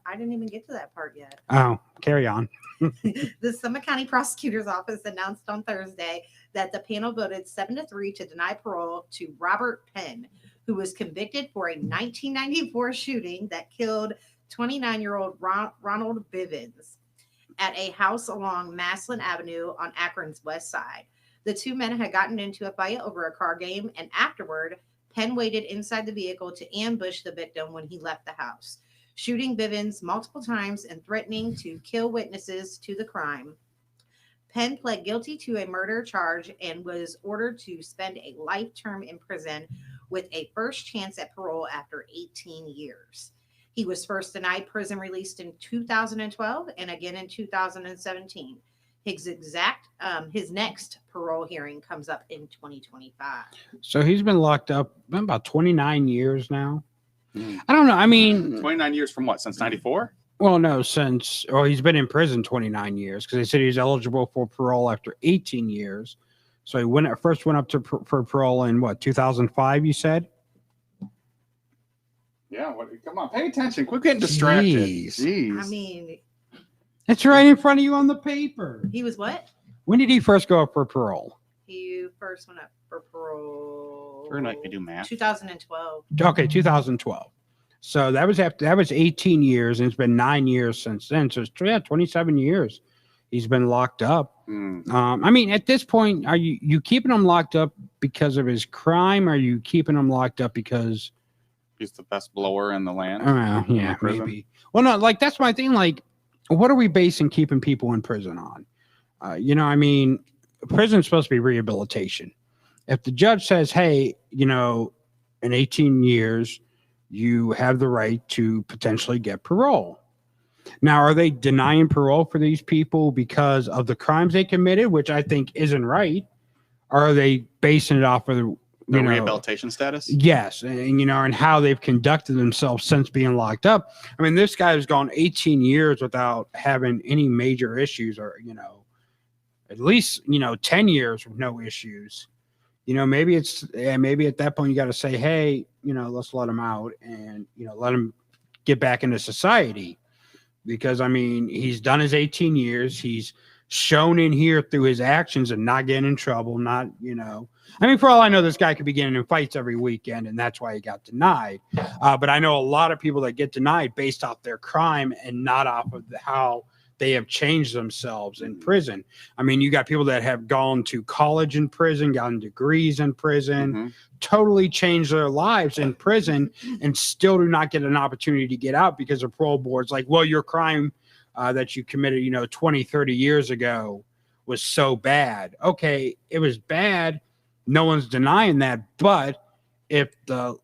S5: I didn't even get to that part yet.
S3: Oh, carry on.
S5: The Summit County Prosecutor's Office announced on Thursday that the panel voted 7-3 to deny parole to Robert Penn, who was convicted for a 1994 shooting that killed 29-year-old Ronald Bivens at a house along Maslin Avenue on Akron's west side. The two men had gotten into a fight over a car game, and afterward, Penn waited inside the vehicle to ambush the victim when he left the house, shooting Bivens multiple times and threatening to kill witnesses to the crime. Penn pled guilty to a murder charge and was ordered to spend a life term in prison with a first chance at parole after 18 years. He was first denied prison release in 2012 and again in 2017. His next parole hearing comes up in 2025.
S3: So he's been locked up about 29 years now.
S4: Hmm.
S3: I don't know. I mean,
S4: 29 years from what? Since 94?
S3: well, no, he's been in prison 29 years because they said he's eligible for parole after 18 years. So he first went up for parole in what, 2005, you said?
S4: Yeah. Come on, pay attention. Quit getting distracted.
S3: Jeez.
S4: Jeez.
S5: I mean,
S3: It's right in front of you on the paper.
S5: he was what?
S3: When did he first go up for parole?
S5: He first went up for parole.
S4: We're not gonna do math.
S5: 2012.
S3: Okay, 2012. So that was 18 years, and it's been 9 years since then. So it's 27 years he's been locked up.
S4: Hmm.
S3: I mean, at this point, are you keeping him locked up because of his crime? Or are you keeping him locked up because
S4: He's the best blower in the land.
S3: yeah,
S4: Prison.
S3: maybe. Well, no, like that's my thing. Like, what are we basing keeping people in prison on? I mean, prison's supposed to be rehabilitation. If the judge says, hey, in 18 years, you have the right to potentially get parole. Now, are they denying parole for these people because of the crimes they committed, which I think isn't right? Or are they basing it off of the
S4: Rehabilitation status?
S3: Yes, and how they've conducted themselves since being locked up. I mean, this guy has gone 18 years without having any major issues, or at least 10 years with no issues. Maybe at that point you got to say, hey, let's let him out and let him get back into society, because I mean he's done his 18 years. He's shown in here through his actions and not getting in trouble. I mean, for all I know, this guy could be getting in fights every weekend, and that's why he got denied. But I know a lot of people that get denied based off their crime and not off of how they have changed themselves in prison. I mean, you got people that have gone to college in prison, gotten degrees in prison, totally changed their lives in prison, and still do not get an opportunity to get out because the parole board's like, well, your crime that you committed, 20, 30 years ago was so bad. Okay, it was bad. No one's denying that. But if the,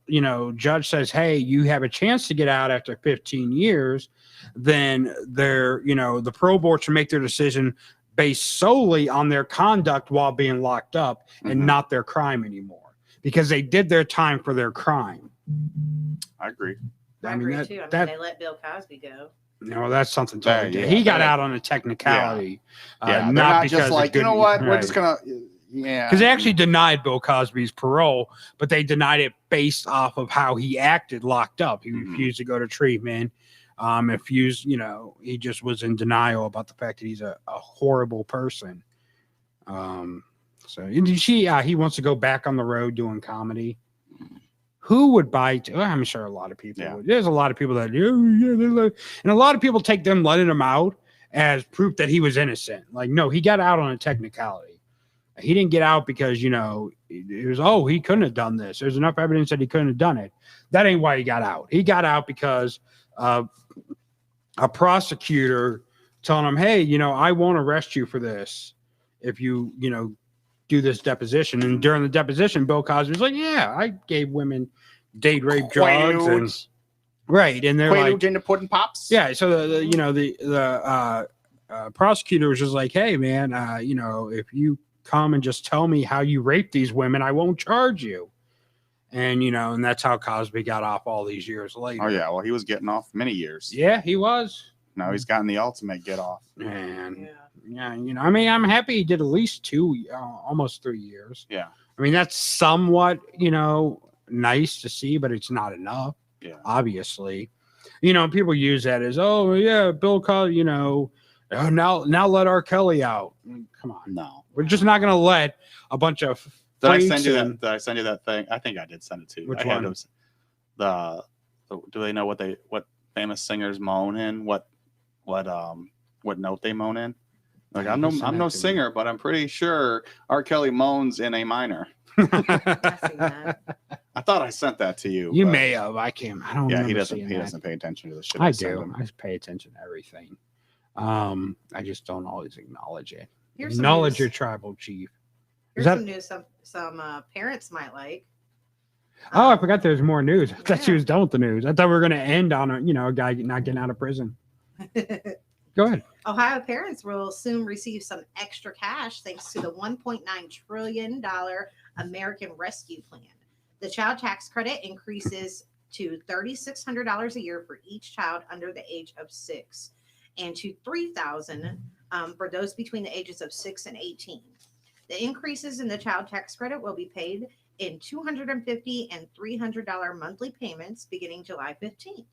S3: judge says, hey, you have a chance to get out after 15 years, then they're, the parole board should make their decision based solely on their conduct while being locked up and not their crime anymore, because they did their time for their crime.
S4: I agree.
S5: I agree too. I mean, they let Bill Cosby go.
S3: No, that's something totally different. He got out on a technicality.
S4: Not because just like, we're just gonna. Yeah,
S3: because they actually denied Bill Cosby's parole, but they denied it based off of how he acted locked up. He refused to go to treatment. He just was in denial about the fact that he's a horrible person. He wants to go back on the road doing comedy. Who would buy? I'm sure a lot of people would. There's a lot of people that and a lot of people take them letting him out as proof that he was innocent. Like, no, he got out on a technicality. He didn't get out because, it was, he couldn't have done this. There's enough evidence that he couldn't have done it. That ain't why he got out. He got out because a prosecutor telling him, hey, I won't arrest you for this if you, do this deposition. And during the deposition, Bill Cosby was like, yeah, I gave women date rape drugs. And, right. And they're like,
S4: in the pudding pops.
S3: Yeah. So the prosecutor was just like, hey, man, if you come and just tell me how you raped these women, I won't charge you. And and that's how Cosby got off all these years later.
S4: Oh yeah, well, he was getting off many years.
S3: Yeah, he was.
S4: Now he's gotten the ultimate get off.
S3: And I mean, I'm happy he did at least 2 almost 3 years.
S4: Yeah,
S3: I mean, that's somewhat nice to see, but it's not enough.
S4: Yeah,
S3: obviously. People use that as, oh yeah, Bill Cosby, now let R. Kelly out. Come on.
S4: No.
S3: We're just not going to let a bunch of.
S4: Did I send you that thing? I think I did send it to you.
S3: Which one?
S4: Do they know what famous singers moan in? What note they moan in? Like, I'm no singer, but I'm pretty sure R. Kelly moans in A minor.
S5: I seen that.
S4: I thought I sent that to you.
S3: You may have. I can't. I don't.
S4: Yeah,
S3: remember
S4: he doesn't.
S3: seeing
S4: He
S3: that.
S4: doesn't pay attention to the shit.
S3: I do. I pay attention to everything. I just don't always acknowledge it. Acknowledge your tribal chief.
S5: Here's some news some parents might like.
S3: I forgot there's more news. I thought she was done with the news. I thought we were going to end on a guy not getting out of prison. Go ahead.
S5: Ohio parents will soon receive some extra cash thanks to the $1.9 trillion American Rescue Plan. The child tax credit increases to $3,600 a year for each child under the age of 6, and to $3,000 for those between the ages of 6 and 18. The increases in the child tax credit will be paid in $250 and $300 monthly payments beginning July 15th.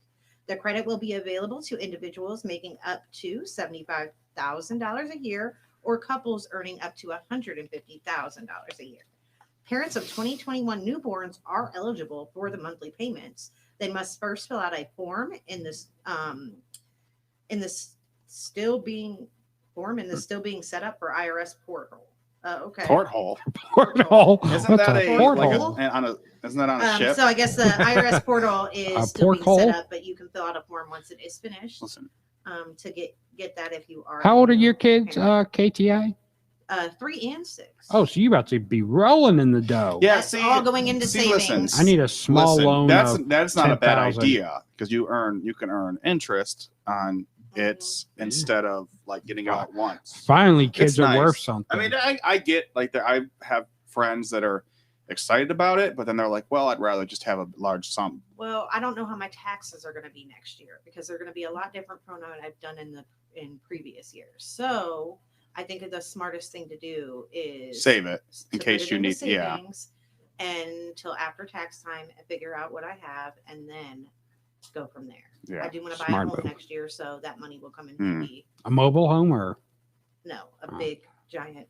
S5: The credit will be available to individuals making up to $75,000 a year or couples earning up to $150,000 a year. Parents of 2021 newborns are eligible for the monthly payments. They must first fill out a form in this still being set up for IRS portal. Okay.
S3: Porthole.
S4: Isn't that isn't that on a ship?
S5: So I guess the IRS portal is still being set up, but you can fill out a form once it is finished.
S4: Listen.
S5: To get that if you are.
S3: How old are your kids, KTI?
S5: 3 and 6.
S3: Oh, so you about to be rolling in the dough?
S4: Yeah,
S5: That's all going into savings.
S4: Listen,
S3: I need a small loan.
S4: That's not a bad
S3: 10,000.
S4: idea, because you can earn interest on it's instead of like getting out at once.
S3: Finally, kids
S4: It's
S3: are
S4: nice.
S3: worth something.
S4: I mean, I get like that. I have friends that are excited about it, but then they're like, well, I'd rather just have a large sum.
S5: Well, I don't know how my taxes are going to be next year because they're going to be a lot different from what I've done in previous years. So I think the smartest thing to do is
S4: Save it in
S5: to
S4: case
S5: put it
S4: you
S5: into
S4: need. Yeah.
S5: savings until after tax time and figure out what I have and then go from there.
S4: Yeah.
S5: I do want to buy
S3: Smart
S5: a home
S3: move.
S5: next year, so that money will come in PB.
S3: A mobile home or
S5: A big giant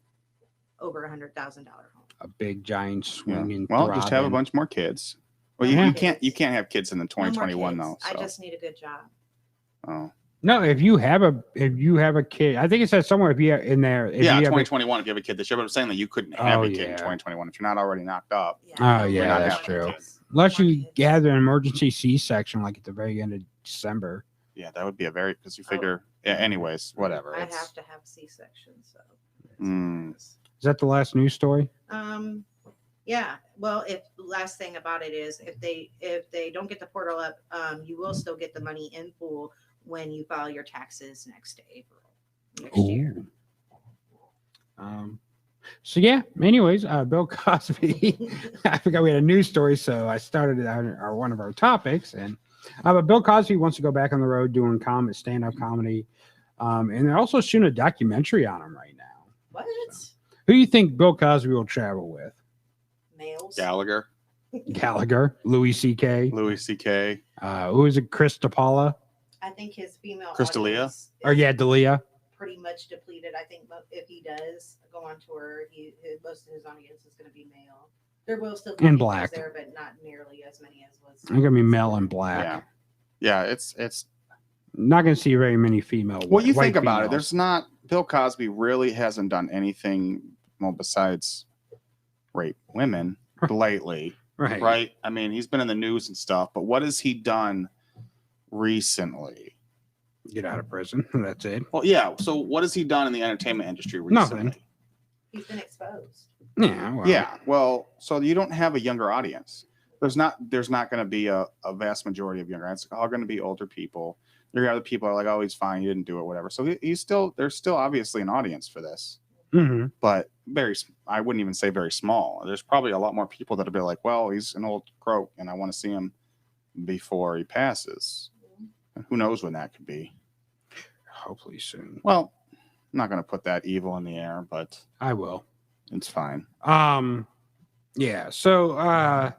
S5: over $100,000 home.
S3: a big giant swinging.
S4: Well, just have a
S3: throbbing-
S4: bunch more kids. Well,
S5: Yeah.
S4: you can't have kids in the
S5: No more
S4: 2021
S5: kids.
S4: though. So.
S5: I just need a good job.
S4: Oh.
S3: No, if you have a kid, I think it says somewhere if you in there. If
S4: Yeah,
S3: you have
S4: 2021 if you have a kid this year. But I'm saying that you couldn't have a kid in
S3: yeah.
S4: 2021 if you're not already knocked up.
S3: Oh, yeah,
S4: not
S3: that's
S4: having
S3: true.
S4: kids.
S3: Unless you had an emergency C-section like at the very end of December.
S4: Yeah, that would be a very because you figure. Yeah. Anyways, whatever.
S5: I
S4: It's-
S5: have to have a C-section, so.
S3: Is that the last news story?
S5: Yeah. Well, if last thing about it is if they don't get the portal up, you will still get the money in full when you file your taxes next April next year.
S3: So yeah. Anyways, Bill Cosby. I forgot we had a news story, so I started our one of our topics, and but Bill Cosby wants to go back on the road doing stand-up comedy, and they're also shooting a documentary on him right now.
S5: What?
S3: Who do you think Bill Cosby will travel with?
S5: Males.
S4: Gallagher,
S3: Louis C.K. Who is it? Chris DePaula?
S5: I think his female
S4: Chris D'Elia?
S5: audience
S3: Or
S5: is
S3: D'Elia?
S5: pretty much depleted. I think if he does go on tour, most of his audience is going to be male. There will still be
S3: And
S5: females
S3: black.
S5: there, but not nearly as many as was.
S3: I'm gonna be male and black.
S4: Yeah. It's.
S3: Not gonna see very many female.
S4: Well, you
S3: white
S4: think about it.
S3: females.
S4: There's not. Bill Cosby really hasn't done anything besides rape women lately, right? I mean, he's been in the news and stuff, but what has he done recently?
S3: Get out of prison. That's it.
S4: Well, yeah. So what has he done in the entertainment industry recently?
S3: Nothing.
S5: He's been exposed.
S3: Yeah. Well,
S4: Yeah. Well, so you don't have a younger audience. There's not going to be a vast majority of younger. It's all going to be older people. You're gonna have the people are like, oh, he's fine, he didn't do it, whatever. So there's still obviously an audience for this, but I wouldn't even say very small. There's probably a lot more people that'll be like, well, he's an old croak, and I want to see him before he passes. And who knows when that could be?
S3: Hopefully soon.
S4: Well, I'm not gonna put that evil in the air, but
S3: I will.
S4: it's fine.
S3: Yeah. So I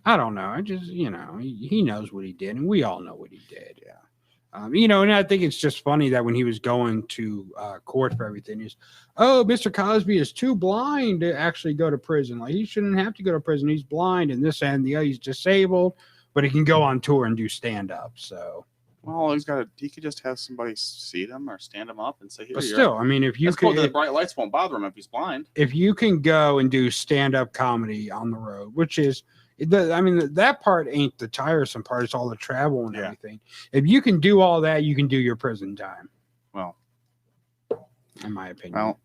S3: don't know. I just he knows what he did, and we all know what he did.
S4: Yeah.
S3: And I think it's just funny that when he was going to court for everything, Mr. Cosby is too blind to actually go to prison. Like, he shouldn't have to go to prison. He's blind and this and the other. He's disabled, but he can go on tour and do stand-up. So,
S4: well, he could just have somebody seat him or stand him up and say, here
S3: but
S4: you
S3: still,
S4: are.
S3: I mean, if you
S4: That's cool,
S3: could,
S4: the bright lights won't bother him if he's blind.
S3: if you can go and do stand-up comedy on the road, which is, that part ain't the tiresome part. It's all the travel and everything. If you can do all that, you can do your prison time.
S4: Well,
S3: in my opinion.
S4: Well,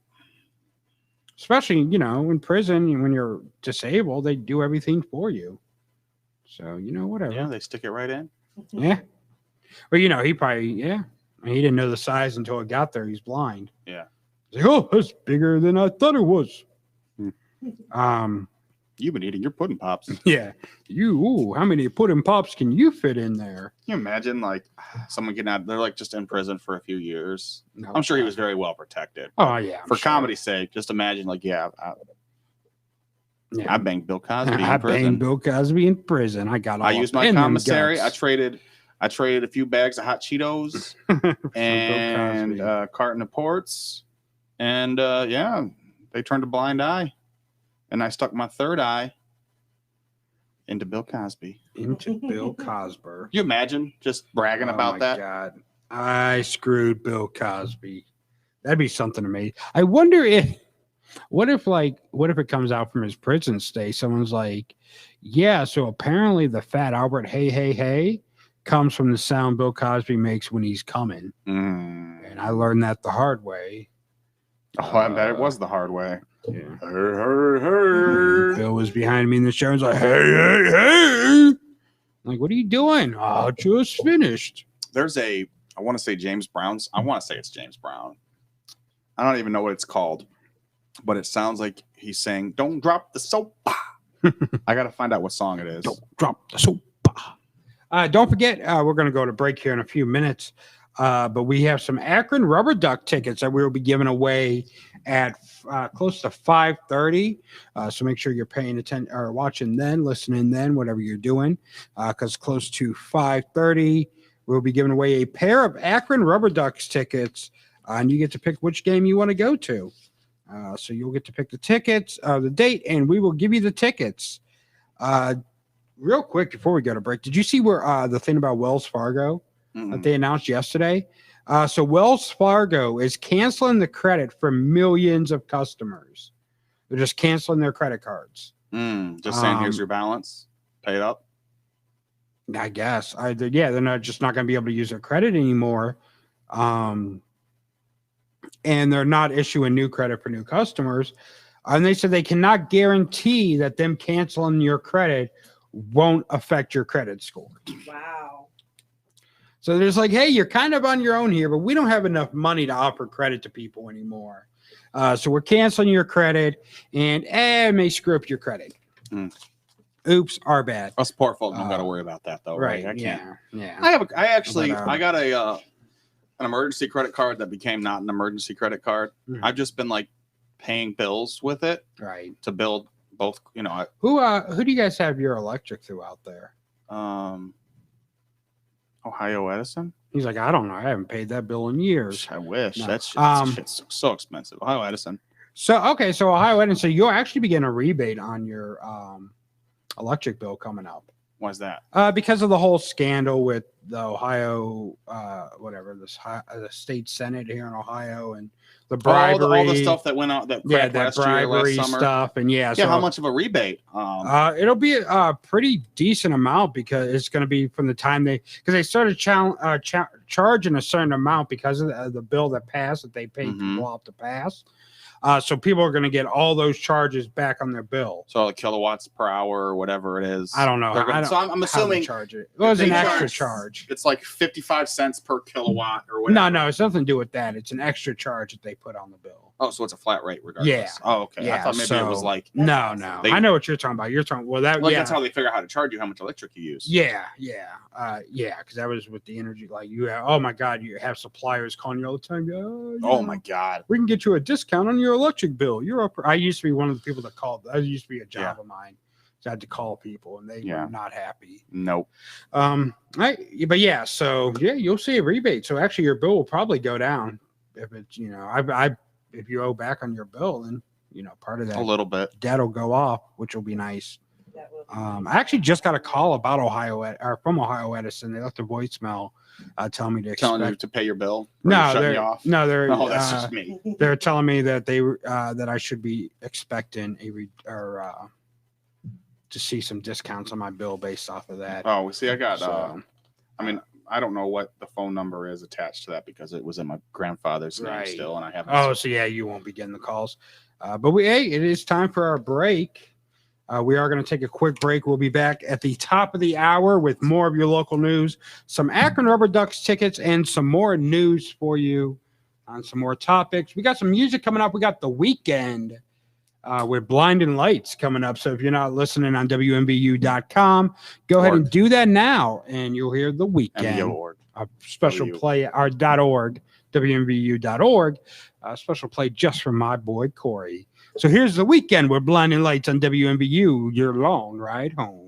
S3: especially, in prison, when you're disabled, they do everything for you. So, whatever.
S4: yeah, they stick it right in.
S3: Yeah. But, he probably, he didn't know the size until it got there. He's blind.
S4: Yeah.
S3: He's like, oh, that's bigger than I thought it was.
S4: You've been eating your pudding pops.
S3: Yeah. How many pudding pops can you fit in there?
S4: Can you imagine, like, someone getting out? They're like just in prison for a few years.
S3: No,
S4: I'm sure he was very well protected.
S3: Oh, yeah.
S4: For comedy's sake, just imagine, like, I banged Bill Cosby
S3: I
S4: in prison.
S3: banged Bill Cosby in prison. I got all
S4: I used my
S3: in them
S4: commissary. I
S3: guts.
S4: traded a few bags of hot Cheetos and
S3: Bill
S4: a carton of ports, and they turned a blind eye, and I stuck my third eye into Bill Cosby.
S3: Into Bill Cosby.
S4: Can you imagine just bragging about that?
S3: God. I screwed Bill Cosby. That'd be something amazing. I wonder what if it comes out from his prison stay? Someone's like, yeah, so apparently the Fat Albert hey, hey, hey comes from the sound Bill Cosby makes when he's coming. And I learned that the hard way.
S4: Oh, I bet it was the hard way.
S3: Yeah.
S4: Hey.
S3: Bill was behind me in the show. He's like, hey, hey, hey. I'm like, what are you doing? Oh, just finished.
S4: There's I want to say James Brown's. I want to say it's James Brown. I don't even know what it's called, but it sounds like he's saying, don't drop the soap. I got to find out what song it is.
S3: Don't drop the soap. Don't forget, we're going to go to break here in a few minutes, but we have some Akron Rubber Duck tickets that we will be giving away at close to 5:30. So make sure you're paying attention or watching then, listening then, whatever you're doing, because close to 5:30, we'll be giving away a pair of Akron Rubber Ducks tickets, and you get to pick which game you want to go to. So you'll get to pick the tickets, the date, and we will give you the tickets. Real quick before we go to break, did you see where the thing about Wells Fargo that they announced yesterday? So Wells Fargo is canceling the credit for millions of customers. They're just canceling their credit cards.
S4: Just saying, here's your balance. Pay it up.
S3: I guess. They're not going to be able to use their credit anymore. And they're not issuing new credit for new customers. And they said they cannot guarantee that them canceling your credit won't affect your credit score.
S5: Wow.
S3: So there's like, hey, you're kind of on your own here, but we don't have enough money to offer credit to people anymore. So we're canceling your credit, and it may screw up your credit. Oops, our bad.
S4: Us poor folk don't got to worry about that though, right? I can't.
S3: Yeah.
S4: I got an emergency credit card that became not an emergency credit card. I've just been like paying bills with it,
S3: right,
S4: to build both. You know,
S3: who do you guys have your electric through out there?
S4: Ohio Edison.
S3: He's like, I don't know. I haven't paid that bill in years.
S4: I wish.
S3: No.
S4: That's shit's so expensive. Ohio Edison.
S3: So Ohio Edison. So you'll actually be getting a rebate on your electric bill coming up.
S4: Why's that?
S3: Because of the whole scandal with the Ohio, the state Senate here in Ohio, and the bribery,
S4: all the stuff that went out, that bribery
S3: stuff, and so,
S4: how much of a rebate?
S3: It'll be a pretty decent amount, because it's going to be from the time because they started charging a certain amount because of the bill that passed that they paid people off to pass. So people are going to get all those charges back on their bill.
S4: So the kilowatts per hour or whatever it is.
S3: I don't know.
S4: So I'm assuming
S3: charge it. It was an extra charge.
S4: It's like 55 cents per kilowatt or whatever.
S3: No, it's nothing to do with that. It's an extra charge that they put on the bill.
S4: Oh, so it's a flat rate regardless.
S3: Yeah.
S4: Oh, okay.
S3: Yeah,
S4: I thought maybe it was like
S3: no. I know what you're talking about. You're talking
S4: that's how they figure out how to charge you how much electric you use.
S3: Yeah. Because that was with the energy. Like you have, oh my God, you have suppliers calling you all the time.
S4: Oh my God,
S3: we can get you a discount on your electric bill. You're up. I used to be one of the people that called. That used to be a job of mine. So I had to call people, and they were not happy.
S4: Nope.
S3: So you'll see a rebate. So actually, your bill will probably go down if it's if you owe back on your bill, then part of that
S4: a little bit
S3: debt will go off, which will be nice. I actually just got a call about from Ohio Edison. They left a voicemail telling me telling
S4: you to pay your bill.
S3: They're
S4: that's just me.
S3: They're telling me that that I should be expecting to see some discounts on my bill based off of that.
S4: Oh, see, I got. I don't know what the phone number is attached to that because it was in my grandfather's name still, and I haven't.
S3: Oh, so you won't be getting the calls. But it is time for our break. We are going to take a quick break. We'll be back at the top of the hour with more of your local news, some Akron Rubber Ducks tickets, and some more news for you on some more topics. We got some music coming up. We got The Weeknd with Blinding Lights coming up. So if you're not listening on WMBU.com, go ahead and do that now, and you'll hear The Weeknd. A special play, or .org, WMBU.org, a special play just for my boy Corey. So here's The Weeknd with Blinding Lights on WMBU, your long ride home.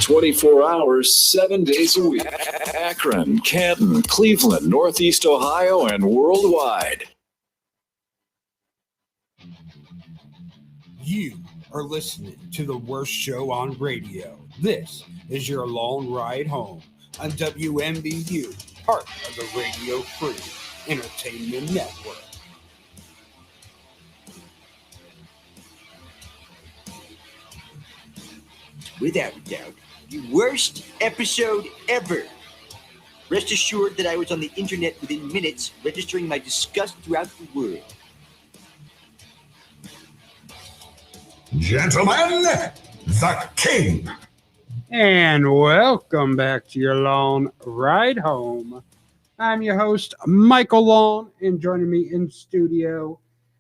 S8: 24 hours, 7 days a week. Akron, Canton, Cleveland, Northeast Ohio, and worldwide.
S3: You are listening to the worst show on radio. This is your long ride home on WMBU, part of the Radio Free Entertainment Network.
S9: Without a doubt, the worst episode ever. Rest assured that I was on the internet within minutes, registering my disgust throughout the world.
S10: Gentlemen, the king.
S3: And welcome back to your long ride home. I'm your host, Michael Long, and joining me in studio,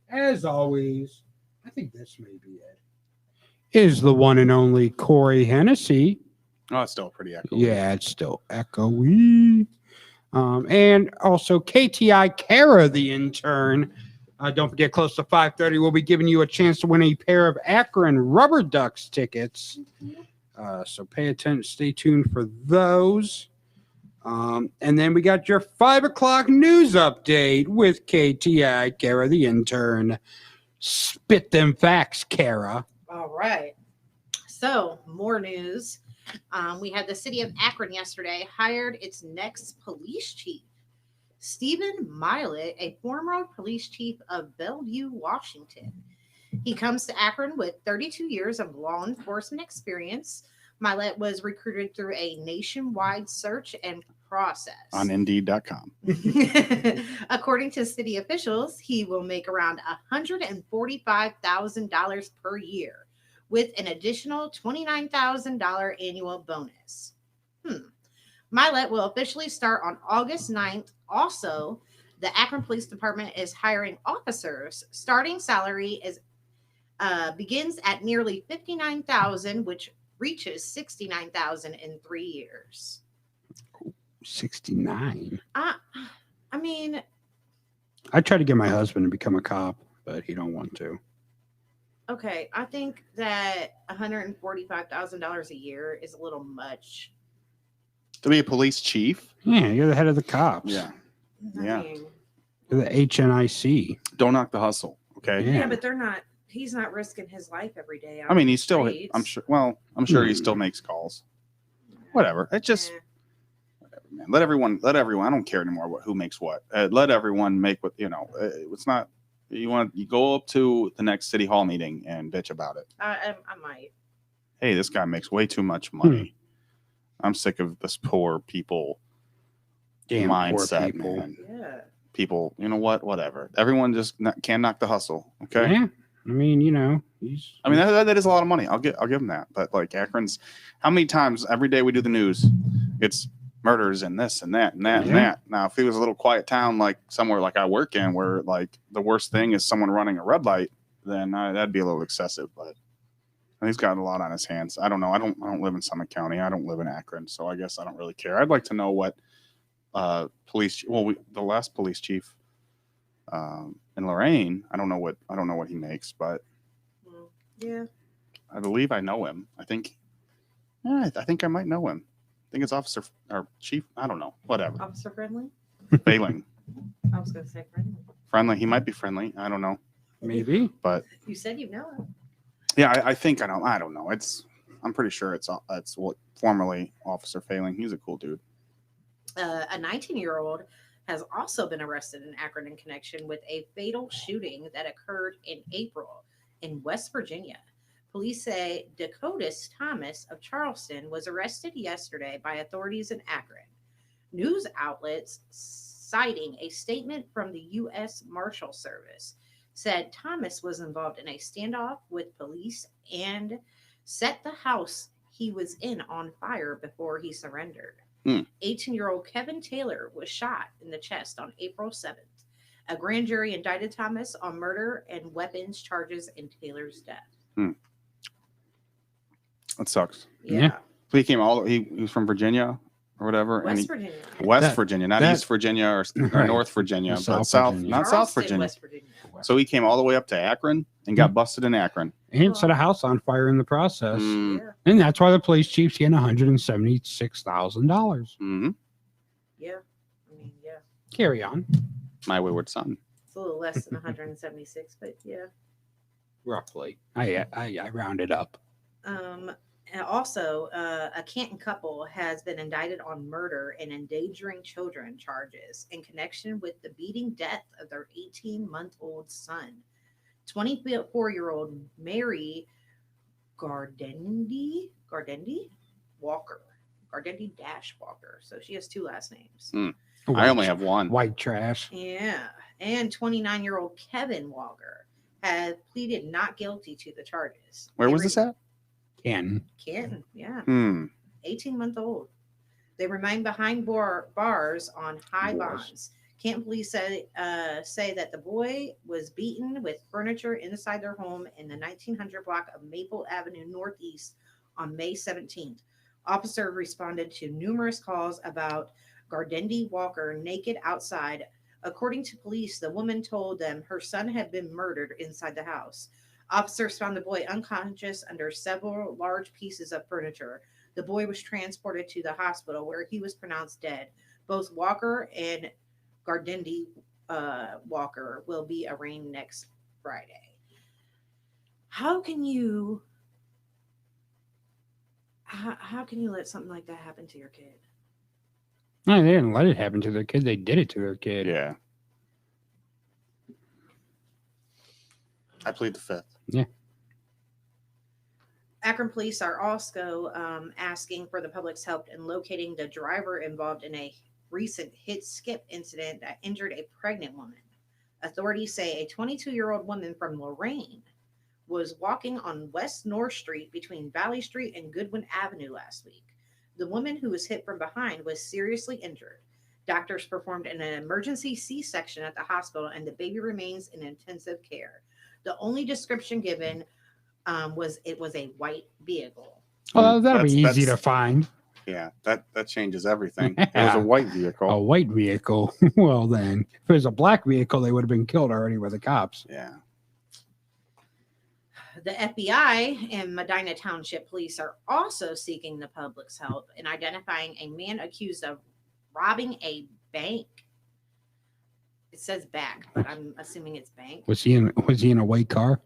S3: as always, I think this may be it, is the one and only Corey Hennessy.
S4: Oh, it's still pretty echoey.
S3: Yeah, it's still echoey. And also KTI Kara, the intern. Don't forget, close to 5:30, we'll be giving you a chance to win a pair of Akron Rubber Ducks tickets. So pay attention, stay tuned for those. And then we got your 5 o'clock news update with KTI Kara, the intern. Spit them facts, Kara.
S5: All right. So, more news. We had the city of Akron yesterday hired its next police chief. Stephen Milet, a former police chief of Bellevue, Washington. He comes to Akron with 32 years of law enforcement experience. Milet was recruited through a nationwide search and process.
S4: On Indeed.com.
S5: According to city officials, he will make around $145,000 per year, with an additional $29,000 annual bonus. Milet will officially start on August 9th. Also, the Akron Police Department is hiring officers. Starting salary begins at nearly $59,000, which reaches $69,000 in 3 years.
S3: 69.
S5: I mean,
S3: I tried to get my husband to become a cop, but he don't want to.
S5: okay, I think that $145,000 a year is a little much.
S4: To be a police chief?
S3: Yeah, you're the head of the cops.
S4: Yeah.
S5: I
S4: Yeah.
S5: mean,
S3: You're the HNIC.
S4: Don't knock the hustle. Okay.
S5: yeah, but he's not risking his life every day.
S4: I mean, he's still,
S5: streets.
S4: I'm sure he still makes calls. Whatever. It just, whatever, man. Let everyone, I don't care anymore who makes what. Let everyone make what, it's not, you go up to the next city hall meeting and bitch about it.
S5: I might.
S4: Hey, this guy makes way too much money. I'm sick of this poor people mindset,
S3: people.
S4: man.
S5: Yeah.
S4: People, you know what? Whatever. Everyone just can't knock the hustle. Okay.
S3: Yeah. I mean,
S4: that is a lot of money. I'll give him that. But like Akron's, how many times every day we do the news, it's murders and this and that and that and that. Now, if it was a little quiet town like somewhere like I work in, where like the worst thing is someone running a red light, then that'd be a little excessive. But he's got a lot on his hands. I don't know. I don't live in Summit County. I don't live in Akron, so I guess I don't really care. I'd like to know what the last police chief in Lorraine. I don't know what he makes, but
S5: yeah,
S4: I believe I know him. I think I might know him. I think it's officer or chief. I don't know. Whatever.
S5: Officer Friendly.
S4: Failing.
S5: I was gonna say friendly.
S4: Friendly. He might be friendly. I don't know.
S3: Maybe.
S4: But
S5: You said you know him.
S4: yeah, I think I know. I don't know. I'm pretty sure it's what formerly Officer Failing. He's a cool dude.
S5: A 19-year-old has also been arrested in Akron in connection with a fatal shooting that occurred in April in West Virginia. Police say Dakotas Thomas of Charleston was arrested yesterday by authorities in Akron. News outlets citing a statement from the U.S. Marshal Service said Thomas was involved in a standoff with police and set the house he was in on fire before he surrendered. 18-year-old Kevin Taylor was shot in the chest on April 7th. A grand jury indicted Thomas on murder and weapons charges in Taylor's death.
S4: That sucks.
S5: Yeah.
S4: So he was from Virginia or whatever.
S5: West Virginia.
S4: West Virginia, not East Virginia or North Virginia, but
S3: South Virginia.
S4: not South
S5: Charleston,
S4: Virginia.
S5: West Virginia.
S4: So he came all the way up to Akron and got busted in Akron.
S3: And set a house on fire in the process.
S4: Mm.
S5: Yeah.
S3: And that's why the police chief's getting $176,000.
S4: Mm-hmm.
S5: Yeah. I mean, yeah.
S3: Carry on.
S4: My wayward son.
S5: It's a little less than 176, but yeah.
S3: Roughly. I rounded up.
S5: And also, a Canton couple has been indicted on murder and endangering children charges in connection with the beating death of their 18-month-old son. 24-year-old Mary Gardendi Walker. Gardendi Walker. So she has two last names.
S4: I only have one.
S3: White trash.
S5: Yeah. And 29-year-old Kevin Walker have pleaded not guilty to the charges.
S4: Where was this at?
S3: Canton.
S5: Yeah. 18-month-old. They remain behind bars on high bonds. Canton police say that the boy was beaten with furniture inside their home in the 1900 block of Maple Avenue Northeast on May 17th. Officer responded to numerous calls about Gardendi Walker naked outside. According to police, the woman told them her son had been murdered inside the house. Officers found the boy unconscious under several large pieces of furniture. The boy was transported to the hospital where he was pronounced dead. Both Walker and Gardendi Walker will be arraigned next Friday. How can you let something like that happen to your kid?
S3: No, they didn't let it happen to their kid. They did it to their kid.
S4: Yeah. I plead the fifth.
S3: Yeah.
S5: Akron police are also asking for the public's help in locating the driver involved in a recent hit-skip incident that injured a pregnant woman. Authorities say a 22-year-old woman from Lorain was walking on West North Street between Valley Street and Goodwin Avenue last week. The woman who was hit from behind was seriously injured. Doctors performed an emergency C-section at the hospital, and the baby remains in intensive care. The only description given was it was a white vehicle.
S3: Well, that'll be easy to find.
S4: Yeah, that changes everything. It was a white vehicle.
S3: A white vehicle. Well, then, if it was a black vehicle, they would have been killed already with the cops.
S4: Yeah.
S5: The FBI and Medina Township Police are also seeking the public's help in identifying a man accused of robbing a bank. It says bank, but I'm assuming it's bank.
S3: Was he in a white car?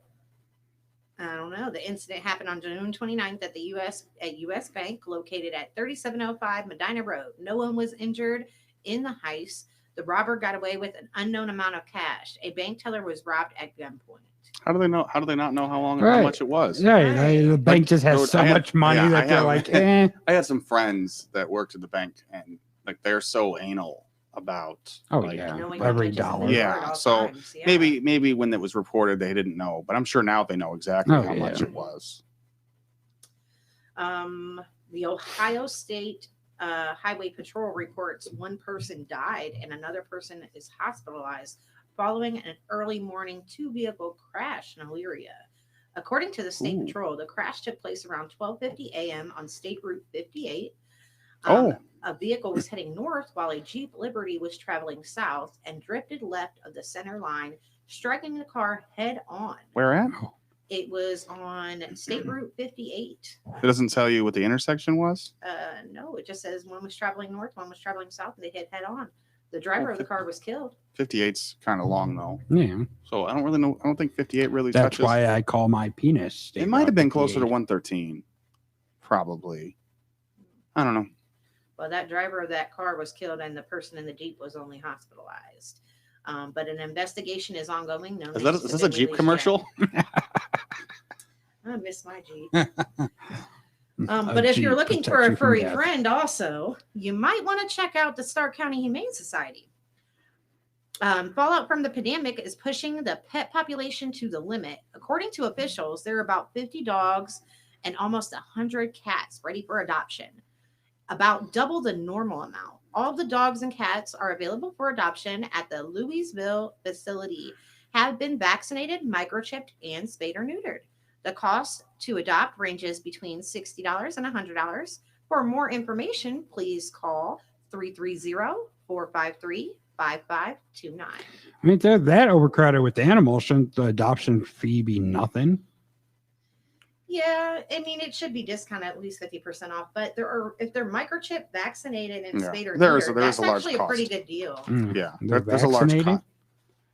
S5: I don't know. The incident happened on June 29th at the U.S. Bank located at 3705 Medina Road. No one was injured in the heist. The robber got away with an unknown amount of cash. A bank teller was robbed at gunpoint.
S4: How do they know? How do they not know how much it was?
S3: Right. The bank just has so much money that they're like, eh.
S4: I had some friends that worked at the bank, and like they're so anal about
S3: every dollar.
S4: Yeah. So maybe when it was reported they didn't know, but I'm sure now they know exactly how much it was.
S5: The Ohio State Highway Patrol reports one person died and another person is hospitalized following an early morning two-vehicle crash in Elyria. According to the State Patrol, the crash took place around 12:50 a.m. on State Route 58. A vehicle was heading north while a Jeep Liberty was traveling south and drifted left of the center line, striking the car head on.
S4: Where at?
S5: It was on State Route 58.
S4: It doesn't tell you what the intersection was?
S5: No, it just says one was traveling north, one was traveling south, and they hit head on. The driver of the car was killed.
S4: 58's kind of long, though.
S3: Yeah.
S4: So I don't really know. I don't think 58 really
S3: That's
S4: touches.
S3: why I call my penis.
S4: It might have been closer to 113. Probably. I don't know.
S5: Well, that driver of that car was killed, and the person in the Jeep was only hospitalized. But an investigation is ongoing. No,
S4: is this a Jeep commercial?
S5: I miss my Jeep. But if you're looking for a furry friend also, you might want to check out the Stark County Humane Society. Fallout from the pandemic is pushing the pet population to the limit. According to officials, there are about 50 dogs and almost 100 cats ready for adoption, about double the normal amount. All the dogs and cats are available for adoption at the Louisville facility, have been vaccinated, microchipped, and spayed or neutered. The cost to adopt ranges between $60 and $100. For more information, please call 330-453-5685 5529.
S3: I mean, they're that overcrowded with animals. Shouldn't the adoption fee be nothing?
S5: Yeah, I mean, it should be discounted at least 50% off. But if they're microchip vaccinated and spayed or neutered, that's
S4: a large
S5: actually
S4: cost.
S5: a pretty good deal.
S4: Yeah,
S3: They're
S4: there's a large
S3: vaccinated?
S4: cost.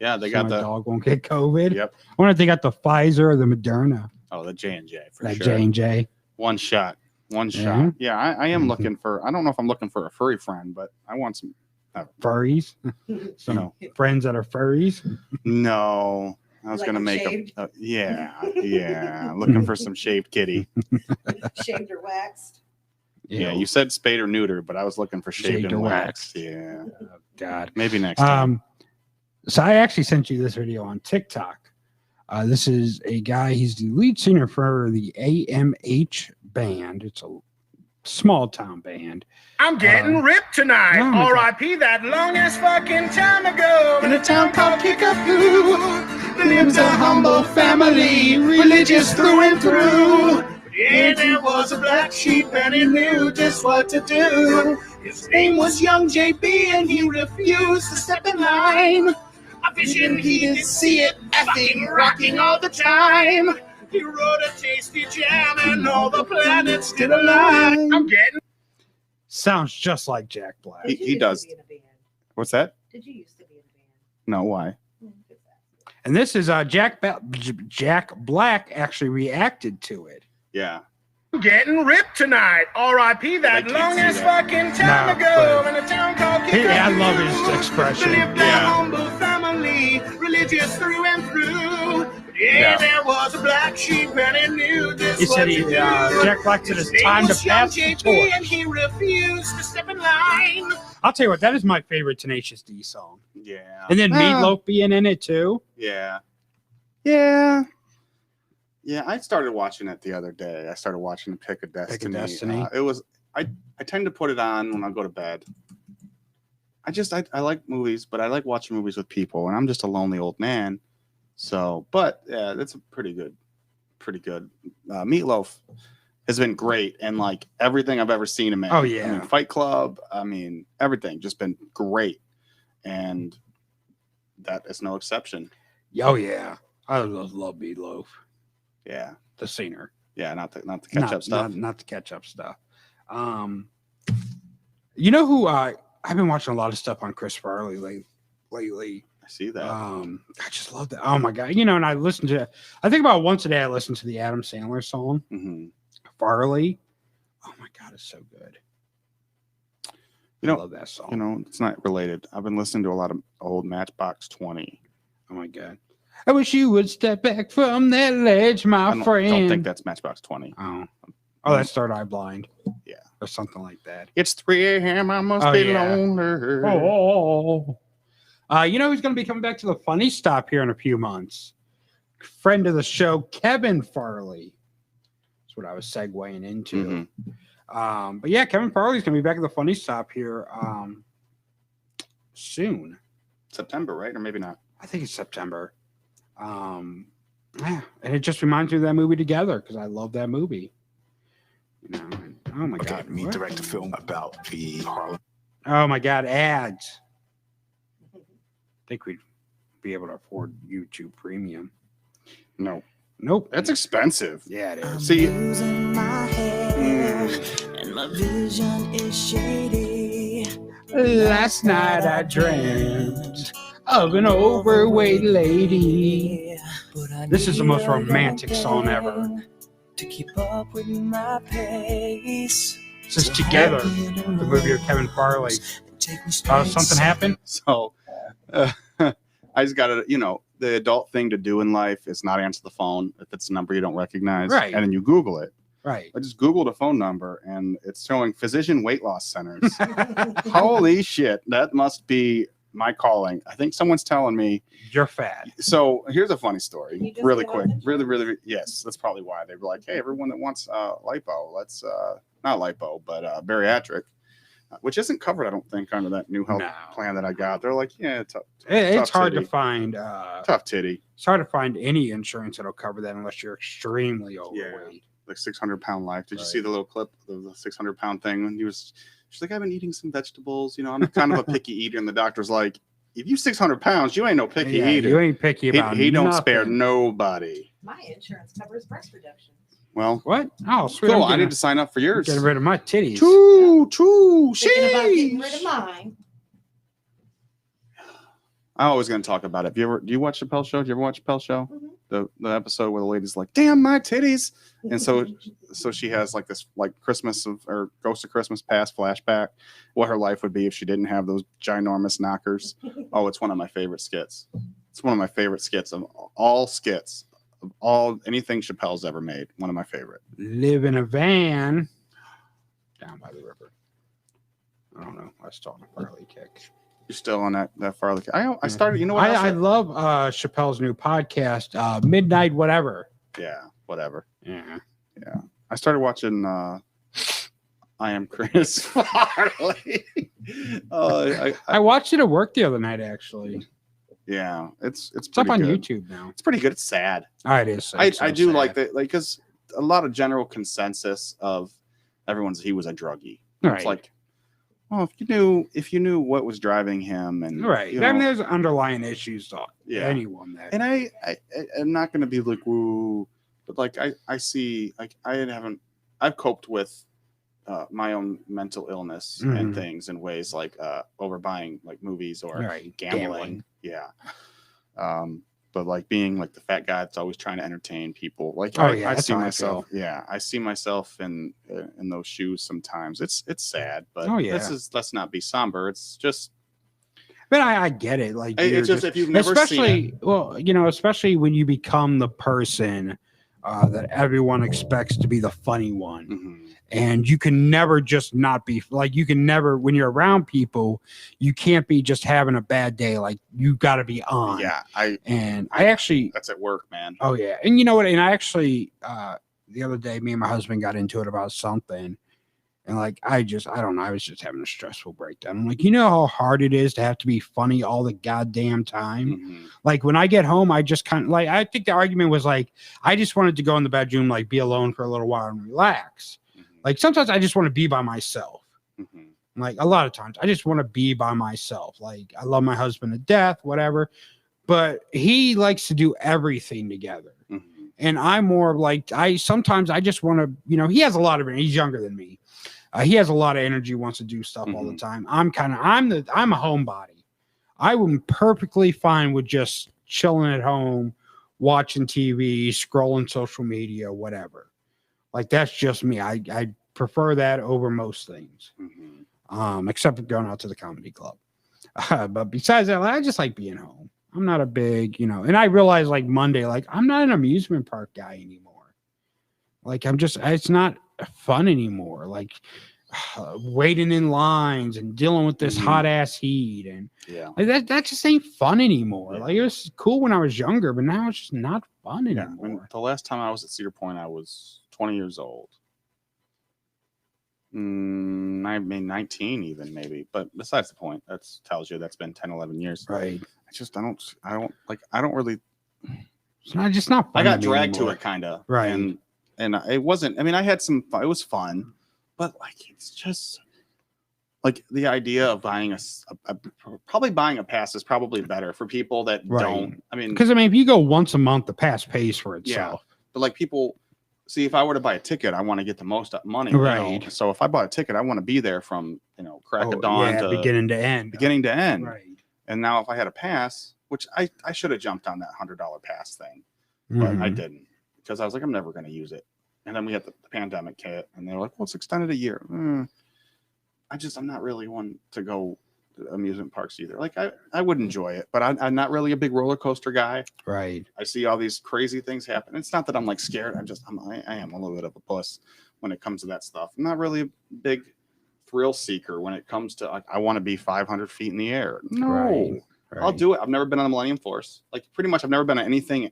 S4: Yeah, they got
S3: my
S4: the
S3: dog won't get COVID.
S4: Yep.
S3: I wonder if they got the Pfizer or the Moderna.
S4: Oh, the J&J for
S3: That
S4: sure.
S3: J&J.
S4: One shot.
S3: Yeah.
S4: Yeah, I am looking for. I don't know if I'm looking for a furry friend, but I want some
S3: Furries. Some friends that are furries.
S4: No, I was
S5: Like
S4: gonna
S5: them
S4: make
S5: shaved?
S4: yeah, looking for some shaved kitty.
S5: Shaved or waxed.
S4: Yeah, you said spayed or neuter, but I was looking for shaved and waxed. Yeah.
S3: Oh, God.
S4: Maybe next time.
S3: So I actually sent you this video on TikTok. This is a guy. He's the lead singer for the AMH band. It's a small town band.
S11: I'm getting ripped tonight.
S3: oh my
S11: R.I.P. that long ass fucking time ago. In a town called Kickapoo, lived a humble family, religious through and through. Yeah, there was a black sheep and he knew just what to do. His name was Young JB and he refused to step in line. A vision he didn't see it, effing rocking all the time. He wrote a tasty jam and all the planets did align. I'm getting.
S3: Sounds just like Jack Black.
S4: He does. What's that?
S5: Did you used to be in a band?
S4: No, why?
S3: And this is Jack Black actually reacted to it.
S4: Yeah.
S11: I'm getting ripped tonight. R.I.P. that long ass fucking time ago in a town called Kickapoo.
S3: I love his expression.
S11: Lived a humble family, religious through and through. Yeah, there was a black sheep and he knew just
S3: He
S11: what
S3: said
S11: to do.
S3: Jack Black said it's
S11: His
S3: time
S11: name
S3: to
S11: was Young
S3: pass the
S11: JB
S3: torch.
S11: and he refused to step in line.
S3: I'll tell you what, that is my favorite Tenacious D song.
S4: Yeah.
S3: And then Meatloaf being in it too.
S4: Yeah. Yeah. Yeah, I started watching it the other day. I started watching The Pick of Destiny. It was I tend to put it on when I go to bed. I like movies, but I like watching movies with people, and I'm just a lonely old man. So, but yeah, that's a pretty good. Meatloaf has been great, and like everything I've ever seen him in.
S3: Oh yeah,
S4: I mean, Fight Club. I mean, everything just been great, and that is no exception.
S3: Oh yeah, I love Meatloaf.
S4: Yeah,
S3: the singer.
S4: Yeah, not the catch up stuff.
S3: Not the catch up stuff. You know who I've been watching a lot of stuff on Chris Farley lately.
S4: I see that.
S3: I just love that. Oh my god! You know, and I think about once a day. I listen to the Adam Sandler song, Farley. Oh my god, it's so good.
S4: You know,
S3: I love that song.
S4: You know, it's not related. I've been listening to a lot of old Matchbox 20.
S3: Oh my god! I wish you would step back from that ledge, my friend.
S4: I don't think that's Matchbox 20.
S3: Oh, that's Third Eye Blind.
S4: Yeah,
S3: or something like that.
S4: It's 3 a.m. I must be lonely.
S3: Oh. You know who's going to be coming back to the Funny Stop here in a few months? Friend of the show, Kevin Farley. That's what I was segueing into. But yeah, Kevin Farley's going to be back at the Funny Stop here soon.
S4: September, right? Or maybe not.
S3: I think it's September. Yeah, and it just reminds me of that movie Together because I love that movie. You know, oh my god,
S10: me direct a film about the Harlem.
S3: Oh my god, ads. I think we'd be able to afford YouTube Premium.
S4: No.
S3: Nope.
S4: That's expensive.
S3: Yeah, it is.
S4: See,
S12: my head, and my vision is shady.
S3: Last night I dreamt of an overweight lady. This is the most romantic song ever.
S12: To keep up with my pace.
S3: This is Together, the movie of Kevin Farley. Something happened?
S4: So, I just got to, the adult thing to do in life is not answer the phone if it's a number you don't recognize.
S3: Right.
S4: And then you Google it.
S3: Right.
S4: I just Googled a phone number and it's showing physician weight loss centers. Holy shit. That must be my calling. I think someone's telling me
S3: you're fat.
S4: So here's a funny story. Really quick. Really. Yes. That's probably why they were like, hey, everyone that wants lipo, let's not lipo, but bariatric. Which isn't covered, I don't think, under that new health plan that I got. They're like, yeah,
S3: it's hard
S4: titty.
S3: to find.
S4: Tough titty.
S3: It's hard to find any insurance that'll cover that unless you're extremely overweight.
S4: Like 600-pound life. Did you see the little clip of the 600-pound thing when she's like, I've been eating some vegetables. I'm kind of a picky eater, and the doctor's like, if you 600 pounds, you ain't no picky eater.
S3: You ain't picky about
S4: He don't
S3: nothing.
S4: spare nobody.
S5: My insurance covers breast reduction.
S4: Well,
S3: what? Oh, sweet.
S4: Cool. I need to sign up for yours.
S3: Get rid of my titties.
S4: True.
S5: Thinking about getting rid of mine.
S4: I'm always going to talk about it. Do you watch Chappelle's show? Do you ever watch Chappelle's show?
S5: Mm-hmm.
S4: The episode where the lady's like, "Damn my titties," and so she has like this like Ghost of Christmas Past flashback, what her life would be if she didn't have those ginormous knockers. Oh, it's one of my favorite skits. It's one of my favorite skits of all skits of all anything Chappelle's ever made. One of my favorite.
S3: Live in a van down by the river. I don't know. I was talking Farley Kick.
S4: You're still on that Farley. I started. You know what?
S3: I love Chappelle's new podcast, Midnight Whatever.
S4: Yeah, whatever.
S3: Yeah.
S4: I started watching. I Am Chris Farley.
S3: I watched it at work the other night. Actually,
S4: yeah, it's
S3: up on
S4: good.
S3: YouTube now.
S4: It's pretty good. It's sad.
S3: It is.
S4: I do like that, like because a lot of general consensus of everyone's he was a druggie.
S3: Right.
S4: It's like, well, if you knew what was driving him, and
S3: right,
S4: you
S3: I mean,
S4: know,
S3: there's underlying issues to anyone that.
S4: And I'm not going to be like woo, but like I see like I've coped with my own mental illness and things in ways like overbuying like movies or gambling. Yeah. But like being like the fat guy that's always trying to entertain people, like I see myself. Yeah, I see myself in those shoes sometimes. It's sad, but let's not be somber. It's just.
S3: But I get it. Like
S4: it's just if you've never seen it.
S3: Well, especially when you become the person that everyone expects to be the funny one.
S4: Mm-hmm.
S3: And you can never just not be like, you can never, when you're around people, you can't be just having a bad day. Like you got to be on.
S4: Yeah.
S3: I actually,
S4: that's at work, man.
S3: Oh yeah. And you know what? And I actually, the other day, me and my husband got into it about something. And like, I don't know. I was just having a stressful breakdown. I'm like, you know how hard it is to have to be funny all the goddamn time.
S4: Mm-hmm.
S3: Like when I get home, I just kind of like, I think the argument was like, I just wanted to go in the bedroom, like be alone for a little while and relax. Like sometimes I just want to be by myself.
S4: Mm-hmm.
S3: Like a lot of times I just want to be by myself. Like I love my husband to death, whatever, but he likes to do everything together.
S4: Mm-hmm.
S3: And I'm more like, sometimes I just want to, he has a lot of it. He's younger than me. He has a lot of energy, wants to do stuff all the time. I'm a homebody. I would perfectly fine with just chilling at home, watching TV, scrolling social media, whatever. Like that's just me. I prefer that over most things, except for going out to the comedy club. But besides that, I just like being home. I'm not a big, and I realized like Monday, like I'm not an amusement park guy anymore. Like it's not fun anymore. Like waiting in lines and dealing with this hot ass heat and like that just ain't fun anymore. Like it was cool when I was younger, but now it's just not fun anymore.
S4: I mean, the last time I was at Cedar Point, I was 20 years old. I mean 19 even maybe, but besides the point, that tells you that's been 10, 11 years.
S3: Right.
S4: I don't really.
S3: It's not fun.
S4: I got dragged to it kind of.
S3: Right.
S4: And it wasn't, I mean, I had some, it was fun, but like, it's just like the idea of buying probably buying a pass is probably better for people that don't, I mean,
S3: because if you go once a month, the pass pays for itself.
S4: Yeah, but like people see, if I were to buy a ticket, I want to get the most money.
S3: Right.
S4: So if I bought a ticket, I want to be there from, crack of dawn to
S3: beginning to end.
S4: Right. And now if I had a pass, which I should have jumped on that $100 pass thing, but I didn't because I was like, I'm never going to use it. And then we had the pandemic hit and they're like, well, it's extended a year. I'm not really one to go to amusement parks either. Like I would enjoy it, but I'm not really a big roller coaster guy.
S3: Right.
S4: I see all these crazy things happen. It's not that I'm like scared. I am a little bit of a puss when it comes to that stuff. I'm not really a big thrill seeker when it comes to like, I want to be 500 feet in the air. No,
S3: right.
S4: I'll do it. I've never been on the Millennium Force. Like pretty much I've never been on anything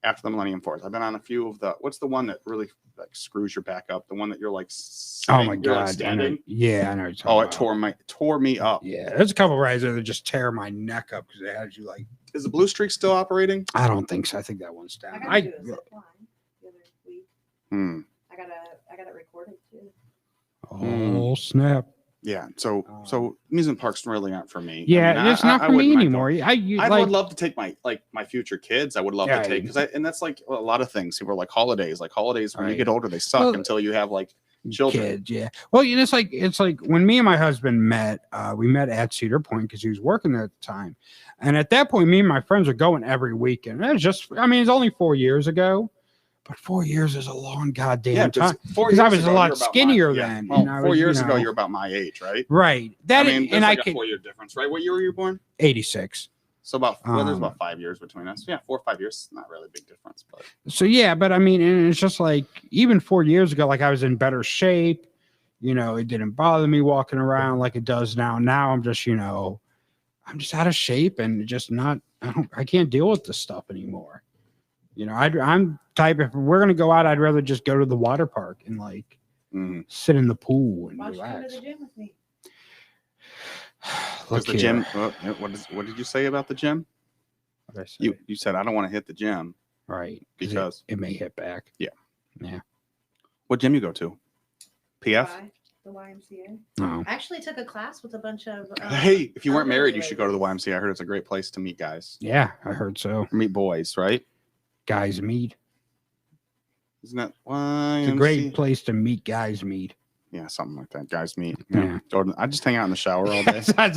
S4: after the Millennium Force. I've been on a few of what's the one that really like screws your back up? The one that you're like sitting,
S3: oh my God.
S4: like standing.
S3: I know.
S4: It tore me up.
S3: Yeah. There's a couple of rides that just tear my neck up because they had you like.
S4: Is the Blue Streak still operating?
S3: I don't think so. I think that one's down.
S5: I got to do a zip line the other week.
S4: I
S5: got it recorded too.
S3: Oh snap.
S4: Yeah. So amusement parks really aren't for me.
S3: Yeah,
S4: I mean,
S3: it's not for me anymore.
S4: I would love to take my future kids. I would love to take and that's like a lot of things. People are like holidays. Like holidays when you get older, they suck until you have like children.
S3: Kids, yeah. Well, it's like when me and my husband met. We met at Cedar Point because he was working there at the time, and at that point, me and my friends are going every weekend. It was just, I mean, it's only 4 years ago. But 4 years is a long goddamn time. Because I was a lot skinnier then.
S4: Well, 4 years ago, you're about my age, right?
S3: Right.
S4: That I mean, there's like a 4 year difference, right? What year were you born?
S3: 86.
S4: So there's about 5 years between us. Yeah, 4 or 5 years. Not really a big difference, but
S3: so yeah. But I mean, and it's just like even 4 years ago, like I was in better shape. It didn't bother me walking around like it does now. Now I'm just, I'm just out of shape and just not. I can't deal with this stuff anymore. I'm type if we're gonna go out, I'd rather just go to the water park and like sit in the pool and relax.
S5: Go to the gym with me.
S4: Look the gym. What did you say about the gym? You said I don't want to hit the gym,
S3: right?
S4: Because
S3: it may hit back.
S4: Yeah.
S3: Yeah.
S4: What gym you go to? PF.
S5: The YMCA.
S3: No.
S5: I actually took a class with a bunch of.
S4: Hey, if you weren't married, you should go to the YMCA. I heard it's a great place to meet guys.
S3: Yeah, I heard so.
S4: Meet boys, right?
S3: Guys meet.
S4: Isn't that why?
S3: It's a great place to meet guys meet.
S4: Yeah, something like that. Guys meet.
S3: Yeah.
S4: Jordan, I just hang out in the shower all day.
S3: I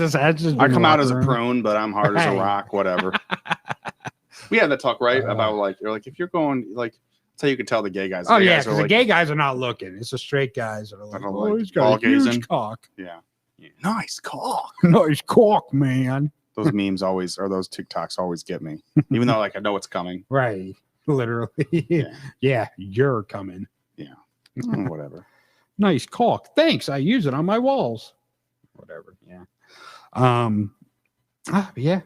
S4: come out as a prune, but I'm hard as a rock. Whatever. We had that talk, right? About like you're like if you're going like that's how you can tell the gay guys.
S3: Oh yeah, because the gay guys are not looking. It's the straight guys that are like, oh, he's got a huge cock.
S4: Yeah. Nice cock.
S3: Nice cock, man.
S4: Those memes always, or those TikToks always get me, even though like I know it's coming.
S3: Right. Literally. Yeah, you're coming.
S4: Yeah. Whatever.
S3: Nice cock. Thanks. I use it on my walls. Whatever. Yeah. Yeah.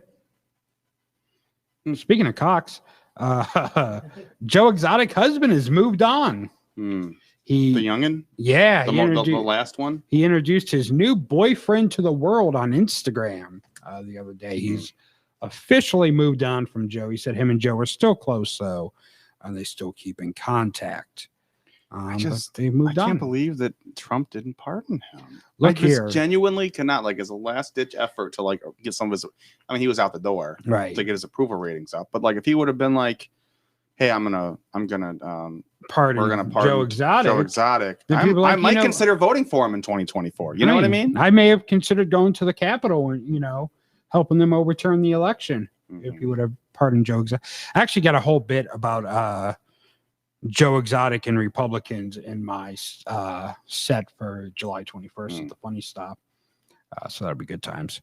S3: Speaking of cocks, Joe Exotic husband has moved on.
S4: The youngin?
S3: Yeah.
S4: The last one?
S3: He introduced his new boyfriend to the world on Instagram the other day. He's officially moved on from Joe. He said him and Joe are still close, though, and they still keep in contact. They moved on.
S4: I can't believe that Trump didn't pardon him.
S3: Look here.
S4: Genuinely cannot, like, as a last-ditch effort to, like, get some of his... I mean, he was out the door.
S3: Right.
S4: To get his approval ratings up. But, like, if he would have been like, hey, we're gonna pardon
S3: Joe Exotic.
S4: I might consider voting for him in 2024. You know what I mean?
S3: I may have considered going to the Capitol and, helping them overturn the election if he would have pardoned Joe Exotic. I actually got a whole bit about Joe Exotic and Republicans in my set for July 21st at the Funny Stop. So that'll be good times.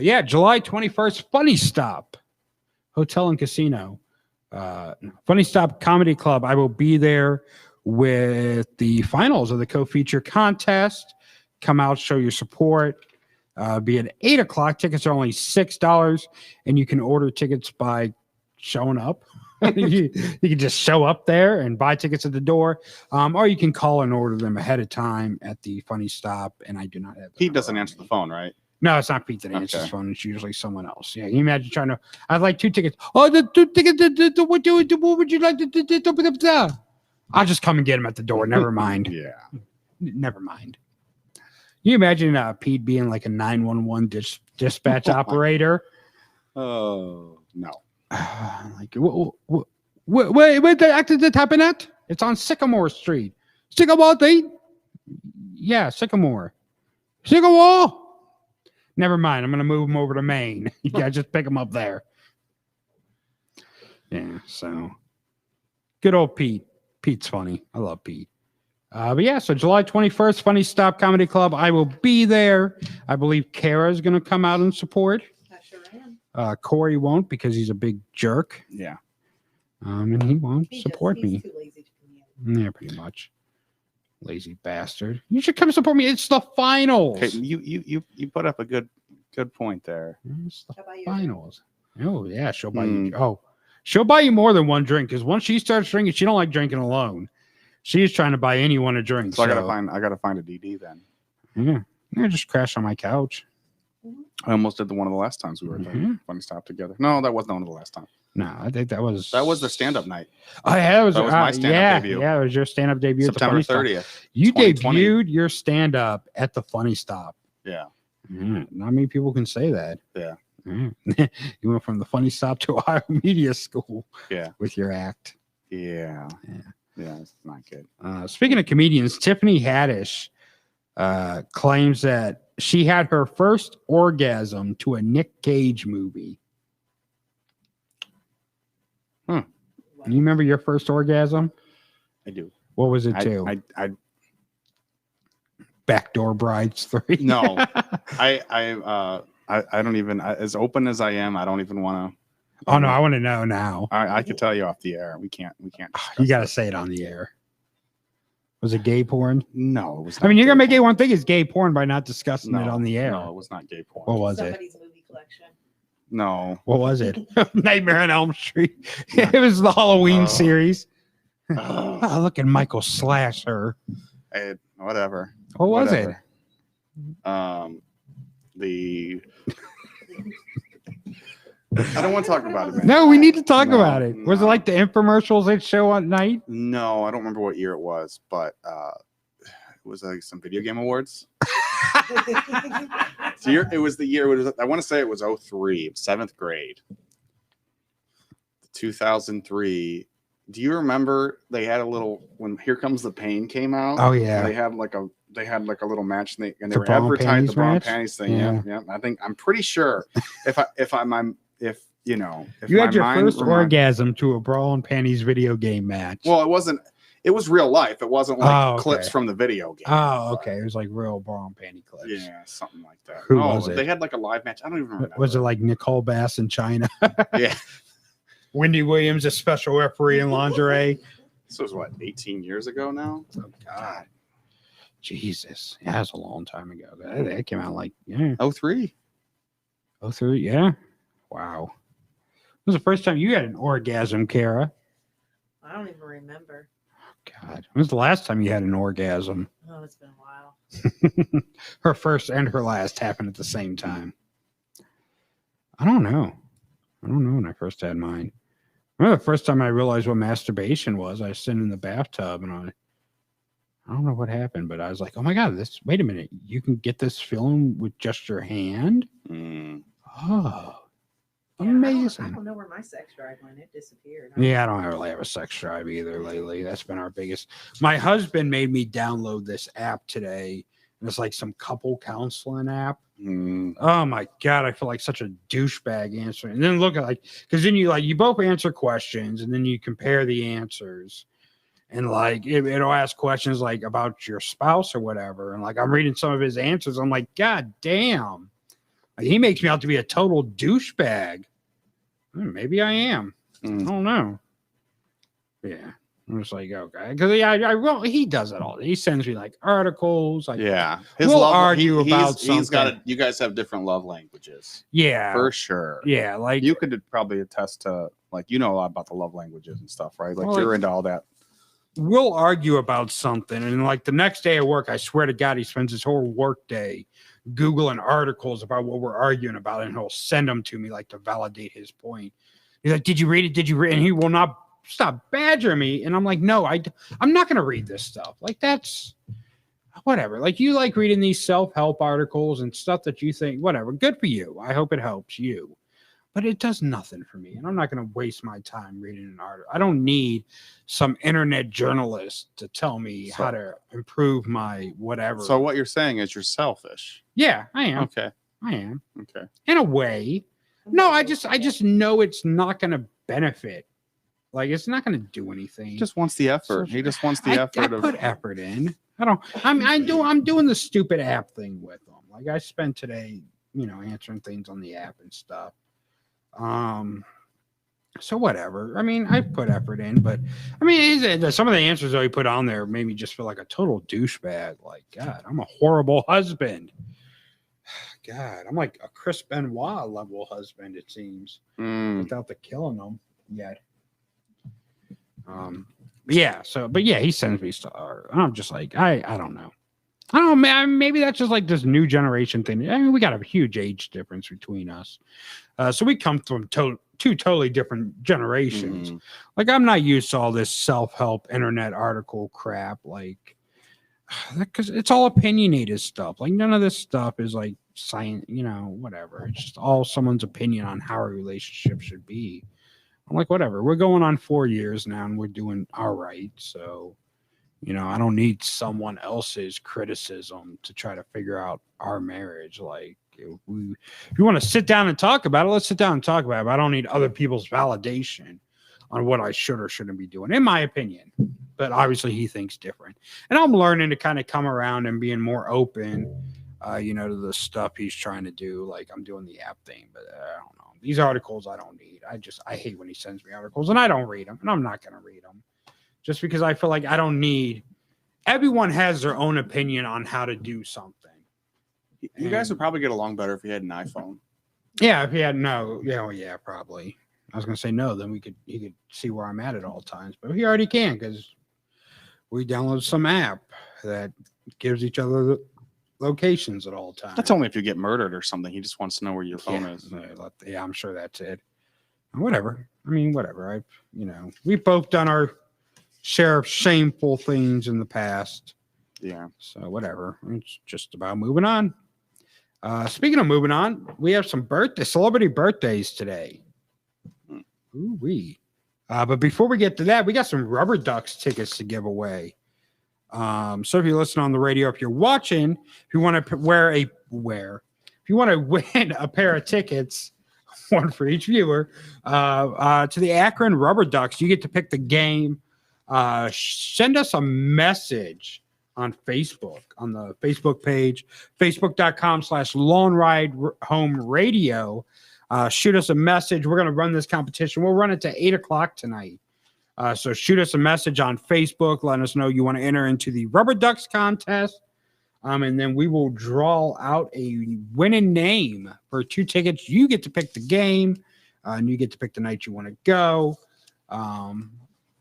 S3: July 21st, Funny Stop, Hotel and Casino. Funny Stop Comedy Club. I will be there with the finals of the co-feature contest. Come out, show your support. Be at 8 o'clock. Tickets are only $6, and you can order tickets by showing up. you can just show up there and buy tickets at the door, or you can call and order them ahead of time at the Funny Stop. And I do not have.
S4: Pete doesn't answer the phone, right?
S3: No, it's not Pete that answers the phone. It's usually someone else. Yeah, you imagine trying to. I'd like 2 tickets. Oh, the 2 tickets. What would you like to? I'll just come and get them at the door. Never mind.
S4: Yeah.
S3: Never mind. You imagine Pete being like a 911 dispatch operator?
S4: Oh no.
S3: Like where the actor did happen at? It's on Sycamore Street. Sycamore Street? Yeah, Sycamore. Sycamore. Never mind. I'm gonna move him over to Maine. You gotta just pick him up there. Yeah. So good old Pete. Pete's funny. I love Pete. But yeah, so July 21st, Funny Stop Comedy Club. I will be there. I believe Kara's going to come out and support.
S5: I sure am.
S3: Corey won't because he's a big jerk.
S4: Yeah.
S3: And he won't support me.
S5: He's too lazy to come in.
S3: Yeah, pretty much. Lazy bastard. You should come support me. It's the finals.
S4: Okay, you put up a good point there.
S3: It's the finals. Oh yeah, she'll buy you. Oh, she'll buy you more than one drink because once she starts drinking, she don't like drinking alone. She's trying to buy anyone a drink.
S4: So I gotta find a DD then.
S3: Yeah, just crash on my couch.
S4: I almost did one of the last times we were at the Funny Stop together. No, that wasn't one of the last time.
S3: No, I think that was
S4: the stand-up night.
S3: Oh yeah, that was
S4: my stand-up debut.
S3: Yeah, it was your stand-up debut.
S4: September
S3: at the Funny
S4: 30th.
S3: Stop. You debuted your stand-up at the Funny Stop.
S4: Yeah.
S3: Not many people can say that.
S4: Yeah.
S3: You went from the funny stop to Ohio Media School.
S4: Yeah.
S3: With your act.
S4: Yeah. It's not good.
S3: Speaking of comedians, Tiffany Haddish claims that she had her first orgasm to a Nick Cage movie. You remember your first orgasm?
S4: I do.
S3: What was it to?
S4: I
S3: Backdoor Brides 3.
S4: No. I don't even, as open as I am, I don't even want to.
S3: Oh no, I want to know now.
S4: I could tell you off the air. We can't.
S3: You got to say it on the air. Was it gay porn?
S4: No, it was not.
S3: I mean, you're going to make it one thing is gay porn by not discussing it on the air.
S4: No, it was not gay porn.
S3: What was
S5: Somebody's movie collection.
S4: No.
S3: What was it? Nightmare on Elm Street. It was the Halloween series. Oh, look at Michael slash her.
S4: Whatever.
S3: What was it?
S4: I don't want to talk about it, man.
S3: No, we need to talk about it. Was it like the infomercials they'd show at night?
S4: No, I don't remember what year it was, but it was like some video game awards. It was the year. I want to say it was 03, 7th grade. 2003. Do you remember they had a little when Here Comes the Pain came out?
S3: Oh yeah.
S4: They had like a little match and they were advertising the brown panties thing. Yeah. I'm pretty sure if you
S3: had your first orgasm to a bra and panties video game match.
S4: Well, it was real life. It wasn't like clips from the video game.
S3: Oh, okay. It was like real bra and panty clips.
S4: Yeah, something like that.
S3: Who was it?
S4: They had like a live match. I don't even remember.
S3: Was it like Nicole Bass in China?
S4: Yeah.
S3: Wendy Williams, a special referee in lingerie.
S4: This was what, 18 years ago now?
S3: Oh God. Jesus. Yeah, that's a long time ago. That came out like
S4: 03.
S3: 03, yeah. Wow. It was the first time you had an orgasm, Kara.
S5: I don't even remember.
S3: God. When was the last time you had an orgasm?
S5: Oh, it's been a while.
S3: Her first and her last happened at the same time. I don't know when I first had mine. I remember the first time I realized what masturbation was. I was sitting in the bathtub and I don't know what happened, but I was like, oh my God, wait a minute. You can get this feeling with just your hand? Oh, amazing.
S5: I don't know where my sex drive went. It disappeared.
S3: Yeah, I don't really have a sex drive either lately. That's been our biggest. My husband made me download this app today. And it's like some couple counseling app. Oh my God, I feel like such a douchebag answering. And then look at because then you both answer questions and then you compare the answers. And it'll ask questions like about your spouse or whatever. And I'm reading some of his answers. I'm like, God damn. He makes me out to be a total douchebag. Maybe I am. I don't know. Yeah. I'm just like, okay. Because he does it all. He sends me articles. We'll argue about something.
S4: You guys have different love languages.
S3: Yeah.
S4: For sure.
S3: Yeah.
S4: You could probably attest to, you know a lot about the love languages and stuff, right? You're into all that.
S3: We'll argue about something. And the next day at work, I swear to God, he spends his whole work day Googling articles about what we're arguing about. And he'll send them to me to validate his point. He's like, did you read it? Did you read it? And he will not stop badgering me. And I'm like, no, I'm not going to read this stuff. That's whatever. You like reading these self-help articles and stuff that you think, whatever, good for you. I hope it helps you. But it does nothing for me. And I'm not going to waste my time reading an article. I don't need some internet journalist to tell me how to improve my whatever.
S4: So what you're saying is you're selfish.
S3: Yeah, I am.
S4: Okay.
S3: I am.
S4: Okay.
S3: In a way. No, I just know it's not going to benefit. It's not going to do anything.
S4: He just wants the effort. He just wants the effort.
S3: I put effort in. I'm doing the stupid app thing with them. I spent today, answering things on the app and stuff. So whatever. I put effort in, but some of the answers that he put on there made me just feel like a total douchebag. God, I'm a horrible husband. God, I'm like a Chris Benoit level husband, it seems, without the killing them yet. He sends me stuff. I'm just like, I don't know. I don't know, man. Maybe that's just this new generation thing. We got a huge age difference between us. So we come from two totally different generations. I'm not used to all this self-help internet article crap. because it's all opinionated stuff. Like none of this stuff is like science, whatever. It's just all someone's opinion on how a relationship should be. I'm like, whatever. We're going on 4 years now and we're doing all right. So, I don't need someone else's criticism to try to figure out our marriage. Like if you want to sit down and talk about it, let's sit down and talk about it. But I don't need other people's validation on what I should or shouldn't be doing, in my opinion. But obviously he thinks different. And I'm learning to kind of come around and being more open, to the stuff he's trying to do. Like I'm doing the app thing, but I don't know. These articles I don't need. I hate when he sends me articles and I don't read them, and I'm not going to read them just because I feel like I don't need. Everyone has their own opinion on how to do something.
S4: You guys would probably get along better if you had an iPhone.
S3: Yeah, if he had yeah, probably. I was gonna say no, then he could see where I'm at all times, but he already can because we downloaded some app that gives each other the locations at all times.
S4: That's only if you get murdered or something. He just wants to know where your phone is.
S3: Yeah, I'm sure that's it. Whatever. I mean, whatever. We've both done our share of shameful things in the past.
S4: Yeah.
S3: So whatever. It's just about moving on. Speaking of moving on, we have some celebrity birthdays today. Ooh-wee. But before we get to that, we got some Rubber Ducks tickets to give away. So if you listen on the radio, if you're watching, if you want to if you want to win a pair of tickets, one for each viewer, to the Akron Rubber Ducks, you get to pick the game. Send us a message on Facebook, on the Facebook page, facebook.com/Lone Ride Home Radio. Shoot us a message. We're going to run this competition. We'll run it to 8:00 tonight. So shoot us a message on Facebook. Let us know you want to enter into the Rubber Ducks contest. And then we will draw out a winning name for 2 tickets. You get to pick the game, and you get to pick the night you want to go.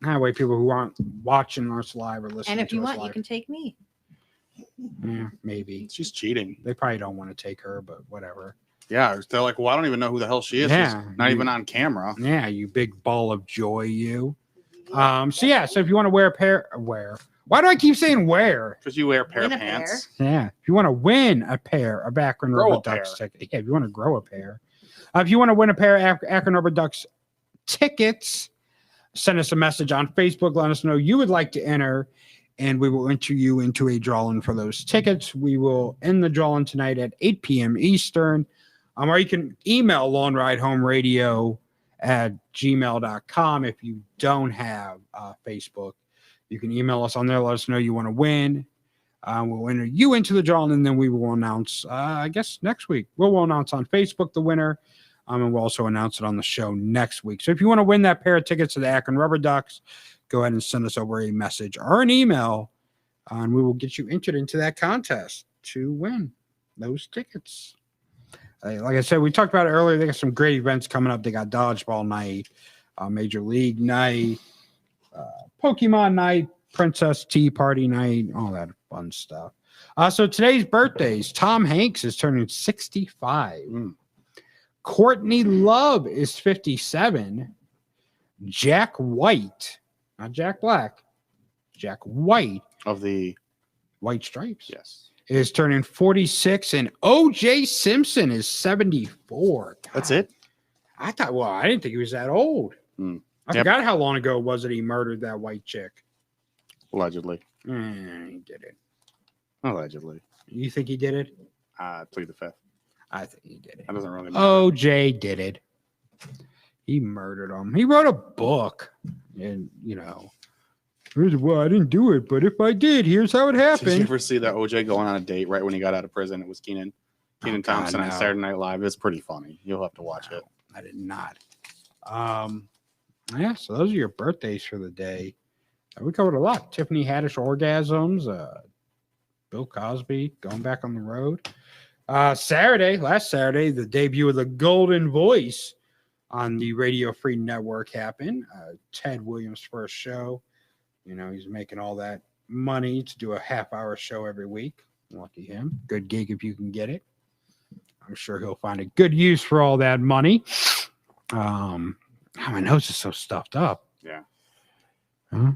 S3: That way people who aren't watching us live or listening
S5: and if
S3: to
S5: you
S3: us
S5: want,
S3: live,
S5: you can take me.
S3: Yeah, maybe.
S4: She's cheating.
S3: They probably don't want to take her, but whatever.
S4: Yeah, they're like, well, I don't even know who the hell she is.
S3: Yeah,
S4: She's not even on camera.
S3: Yeah, you big ball of joy, you. So if you want to wear a pair, why do I keep saying wear?
S4: Because you wear a pair of pants.
S3: Yeah, if you want to win a pair of Akron Rubber Ducks tickets, if you want to grow a pair, if you want to win a pair of Akron Rubber Ducks tickets, send us a message on Facebook. Let us know you would like to enter, and we will enter you into a drawing for those tickets. We will end the drawing tonight at 8 p.m. Eastern. Or you can email Lone Ride Home Radio at gmail.com. If you don't have Facebook, you can email us on there. Let us know you want to win. We'll enter you into the drawing, and then we will announce, I guess, next week. We'll announce on Facebook the winner, and we'll also announce it on the show next week. So if you want to win that pair of tickets to the Akron Rubber Ducks, go ahead and send us over a message or an email, and we will get you entered into that contest to win those tickets. Like I said, we talked about it earlier. They got some great events coming up. They got dodgeball night, Major League night, Pokemon night, Princess Tea Party night, all that fun stuff. So today's birthdays. Tom Hanks is turning 65. Courtney Love is 57. Jack White, not Jack Black, Jack White
S4: of the
S3: White Stripes.
S4: Yes.
S3: Is turning 46, and O.J. Simpson is 74. God,
S4: that's it?
S3: I didn't think he was that old. I forgot how long ago it was that he murdered that white chick.
S4: Allegedly.
S3: He did it.
S4: Allegedly.
S3: You think he did it?
S4: I plead the fifth.
S3: I think he did it.
S4: That doesn't really matter.
S3: O.J. did it. He murdered him. He wrote a book, and here's I didn't do it, but if I did, here's how it happened.
S4: Did you ever see that OJ going on a date right when he got out of prison? It was Kenan Thompson on Saturday Night Live. It's pretty funny. You'll have to watch it.
S3: I did not. Yeah, so those are your birthdays for the day. We covered a lot. Tiffany Haddish orgasms, Bill Cosby going back on the road. Last Saturday, the debut of the Golden Voice on the Radio Free Network happened. Ted Williams' first show. He's making all that money to do a half-hour show every week. Lucky him. Good gig if you can get it. I'm sure he'll find a good use for all that money. My nose is so stuffed up.
S4: Yeah.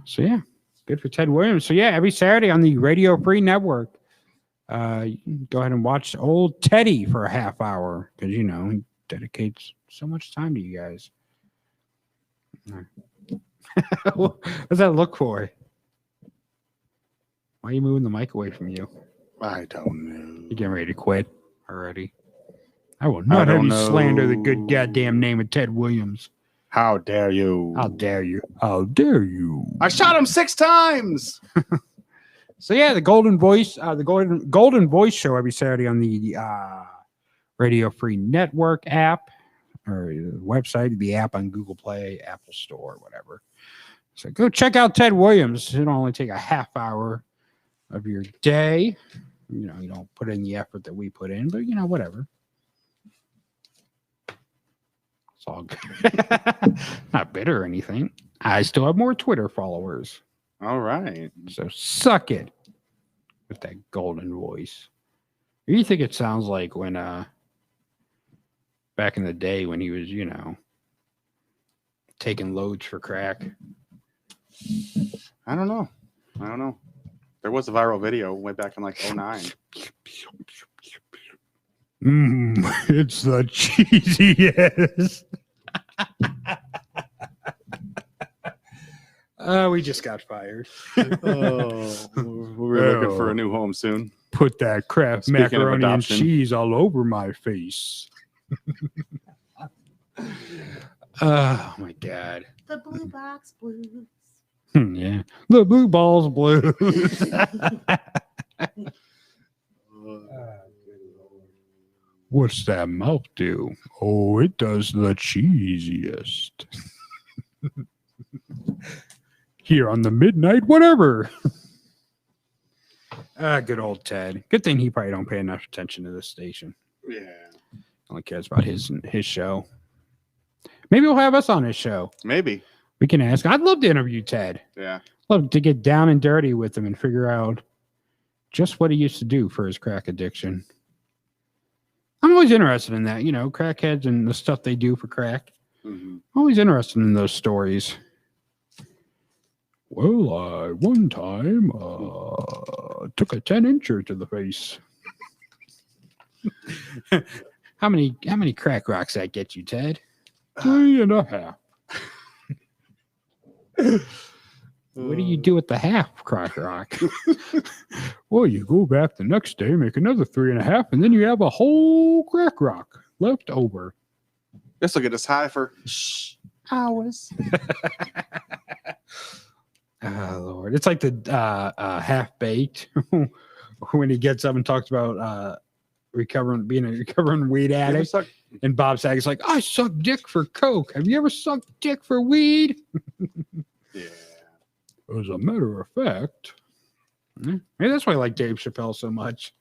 S3: So, yeah. Good for Ted Williams. So yeah, every Saturday on the Radio Free Network, you can go ahead and watch old Teddy for a half hour because he dedicates so much time to you guys. What's that look for? Why are you moving the mic away from you?
S4: I don't know.
S3: You getting ready to quit already? I will not have you slander the good goddamn name of Ted Williams.
S4: How dare you?
S3: How dare you? How dare you?
S4: I shot him 6 times.
S3: So yeah, the Golden Voice, the Golden Voice show every Saturday on the Radio Free Network app or website, the app on Google Play, Apple Store, whatever. So go check out Ted Williams. It'll only take a half hour of your day. You don't put in the effort that we put in, but whatever. It's all good. Not bitter or anything. I still have more Twitter followers.
S4: All right.
S3: So suck it with that golden voice. What do you think it sounds like when back in the day when he was, taking loads for crack?
S4: I don't know. There was a viral video way back in like 2009.
S3: It's the cheesiest. We just got fired.
S4: We're looking for a new home soon.
S3: Put that Kraft
S4: Speaking of
S3: macaroni and
S4: adoption.
S3: cheese all over my face. Oh my God.
S5: The blue box blues.
S3: Yeah. The blue balls blues. What's that mouth do? Oh, it does the cheesiest. Here on the midnight, whatever. Good old Ted. Good thing he probably don't pay enough attention to this station.
S4: Yeah.
S3: Only cares about his show. Maybe he'll have us on his show.
S4: Maybe.
S3: We can ask. I'd love to interview Ted.
S4: Yeah.
S3: Love to get down and dirty with him and figure out just what he used to do for his crack addiction. I'm always interested in that, crackheads and the stuff they do for crack.
S4: Mm-hmm.
S3: Always interested in those stories. Well, one time took a 10-incher to the face. How many crack rocks that get you, Ted? 3.5. What do you do with the half crack rock? Well, you go back the next day, make another 3.5, and then you have a whole crack rock left over.
S4: This will get us high for hours.
S3: Oh, Lord. It's like the half-baked when he gets up and talks about being a recovering weed addict. And Bob Saget's like, I suck dick for coke. Have you ever sucked dick for weed?
S4: Yeah.
S3: As a matter of fact. Maybe that's why I like Dave Chappelle so much.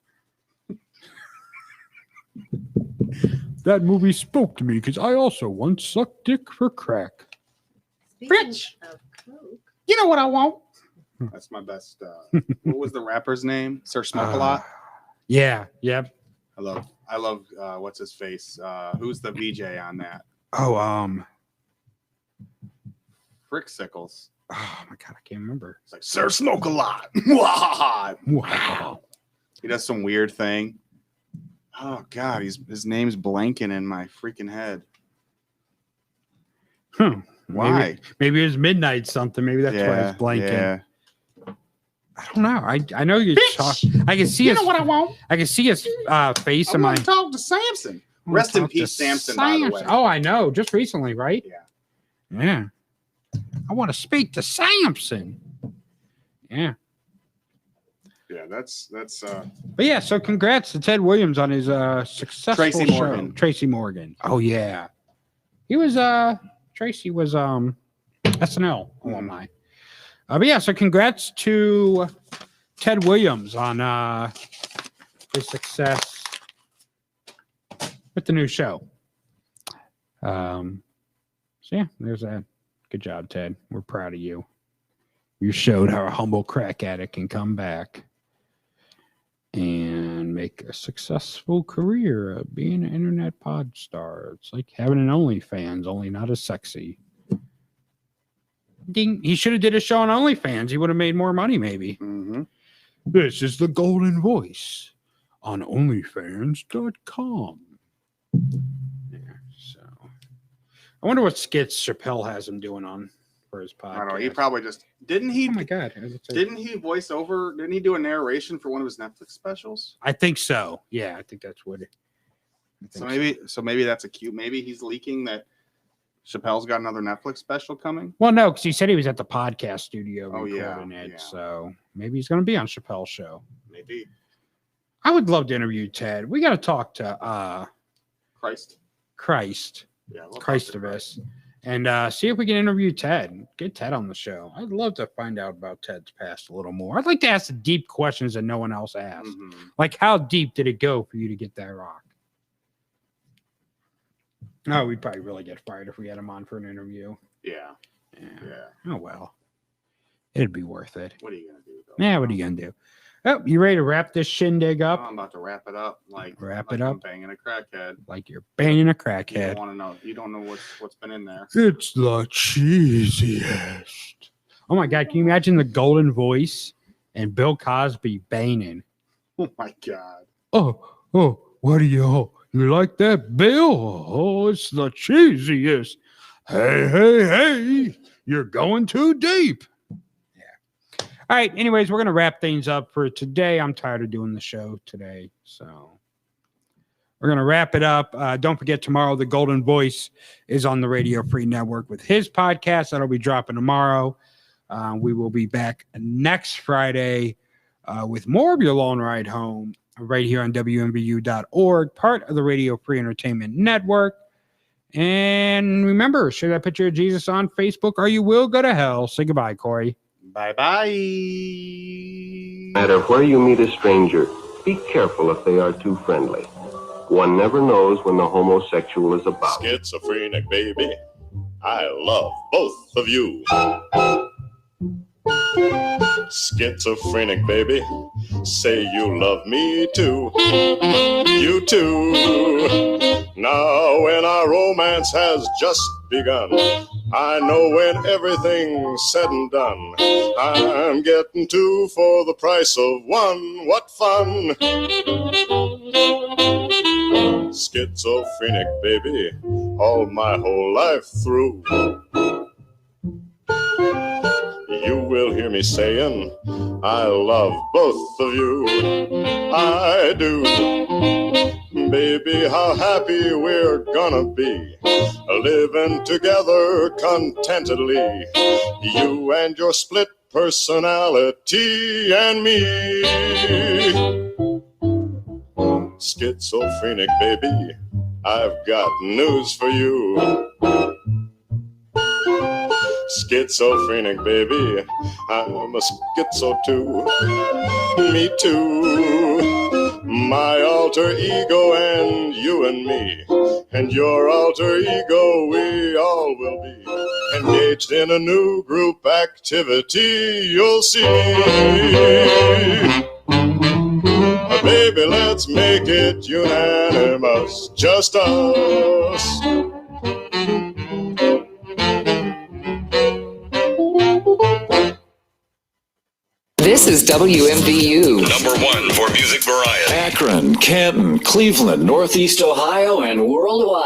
S3: That movie spoke to me because I also once sucked dick for crack.
S5: Rich. Of Coke.
S3: You know what I want?
S4: That's my best. What was the rapper's name? Sir Smoke a Lot.
S3: Yeah. Yep.
S4: I love what's his face? Who's the VJ on that?
S3: Oh,
S4: Frick Sickles.
S3: Oh my God, I can't remember.
S4: It's like Sir Smoke a Lot.
S3: Wow.
S4: He does some weird thing. Oh God, his name's blanking in my freaking head. Why?
S3: Maybe it was midnight something. Maybe that's why it's blanking.
S4: Yeah.
S3: I don't know. I know you talk. I can see
S4: You
S3: his,
S4: know what I want?
S3: I can see his face
S4: I
S3: in my.
S4: want to talk to Samson.
S3: I wanna
S4: Rest in
S3: talk to
S4: peace, Samson, by the way.
S3: Oh, I know. Just recently, right?
S4: Yeah.
S3: Yeah. I want to speak to Samson. Yeah.
S4: Yeah, that's
S3: But yeah, so congrats to Ted Williams on his successful
S4: Tracy
S3: show.
S4: Morgan.
S3: Tracy Morgan. Oh yeah. He was Tracy was SNL alumni. But yeah, so congrats to Ted Williams on his success with the new show. So yeah, there's that. Good job, Ted. We're proud of you. You showed how a humble crack addict can come back and make a successful career of being an internet pod star. It's like having an OnlyFans, only not as sexy. Ding. He should have did a show on OnlyFans. He would have made more money, maybe.
S4: Mm-hmm.
S3: This is the Golden Voice on OnlyFans.com. Yeah, so I wonder what skits Chappelle has him doing on for his podcast.
S4: I don't know. He probably just didn't he?
S3: Oh my god!
S4: Didn't he voice over? Didn't he do a narration for one of his Netflix specials?
S3: I think so. Yeah, I think that's what it.
S4: So maybe that's a cue. Maybe he's leaking that Chappelle's got another Netflix special coming.
S3: Well, no, because he said he was at the podcast studio
S4: recording
S3: it.
S4: Yeah.
S3: So maybe he's going to be on Chappelle's show.
S4: Maybe.
S3: I would love to interview Ted. We got to talk to
S4: Christ.
S3: Yeah,
S4: we'll
S3: Christovus. And see if we can interview Ted. Get Ted on the show. I'd love to find out about Ted's past a little more. I'd like to ask the deep questions that no one else asked.
S4: Mm-hmm.
S3: Like, how deep did it go for you to get that rock? No, we'd probably really get fired if we had him on for an interview.
S4: Yeah.
S3: Oh, well. It'd be worth it.
S4: What are you going to do, though?
S3: Yeah, what are you going to do? Oh, you ready to wrap this shindig up?
S4: I'm about to wrap it up.
S3: Wrap
S4: like
S3: it up?
S4: I'm banging a crackhead.
S3: Like you're banging a
S4: You
S3: crackhead.
S4: don't want to know. You don't know what's been in there.
S3: It's the cheesiest. Oh, my God. Can you imagine the Golden Voice and Bill Cosby banging?
S4: Oh, my God.
S3: Oh, what do you... You like that, Bill? Oh, it's the cheesiest. Hey, you're going too deep. Yeah. All right. Anyways, we're going to wrap things up for today. I'm tired of doing the show today. So we're going to wrap it up. Don't forget, tomorrow, the Golden Voice is on the Radio Free Network with his podcast. That'll be dropping tomorrow. We will be back next Friday with more of your long ride home. Right here on WMVU.org, part of the Radio Free Entertainment Network. And remember, share that picture of Jesus on Facebook or you will go to hell. Say goodbye, Corey.
S4: Bye-bye.
S13: No matter where you meet a stranger, be careful if they are too friendly. One never knows when the homosexual is about.
S14: Schizophrenic, baby. I love both of you. Schizophrenic, baby. Say you love me too. You too. Now when our romance has just begun, I know when everything's said and done, I'm getting two for the price of one. What fun. Schizophrenic, baby, all my whole life through. You will hear me saying, I love both of you. I do. Baby, how happy we're gonna be, living together contentedly. You and your split personality and me. Schizophrenic, baby, I've got news for you. Schizophrenic, baby, I'm a schizo too. Me too. My alter ego and you and me, and your alter ego, we all will be engaged in a new group activity, you'll see. Baby, let's make it unanimous, just us.
S15: This is WMVU.
S8: #1 for music variety. Akron, Canton, Cleveland, Northeast Ohio, and worldwide.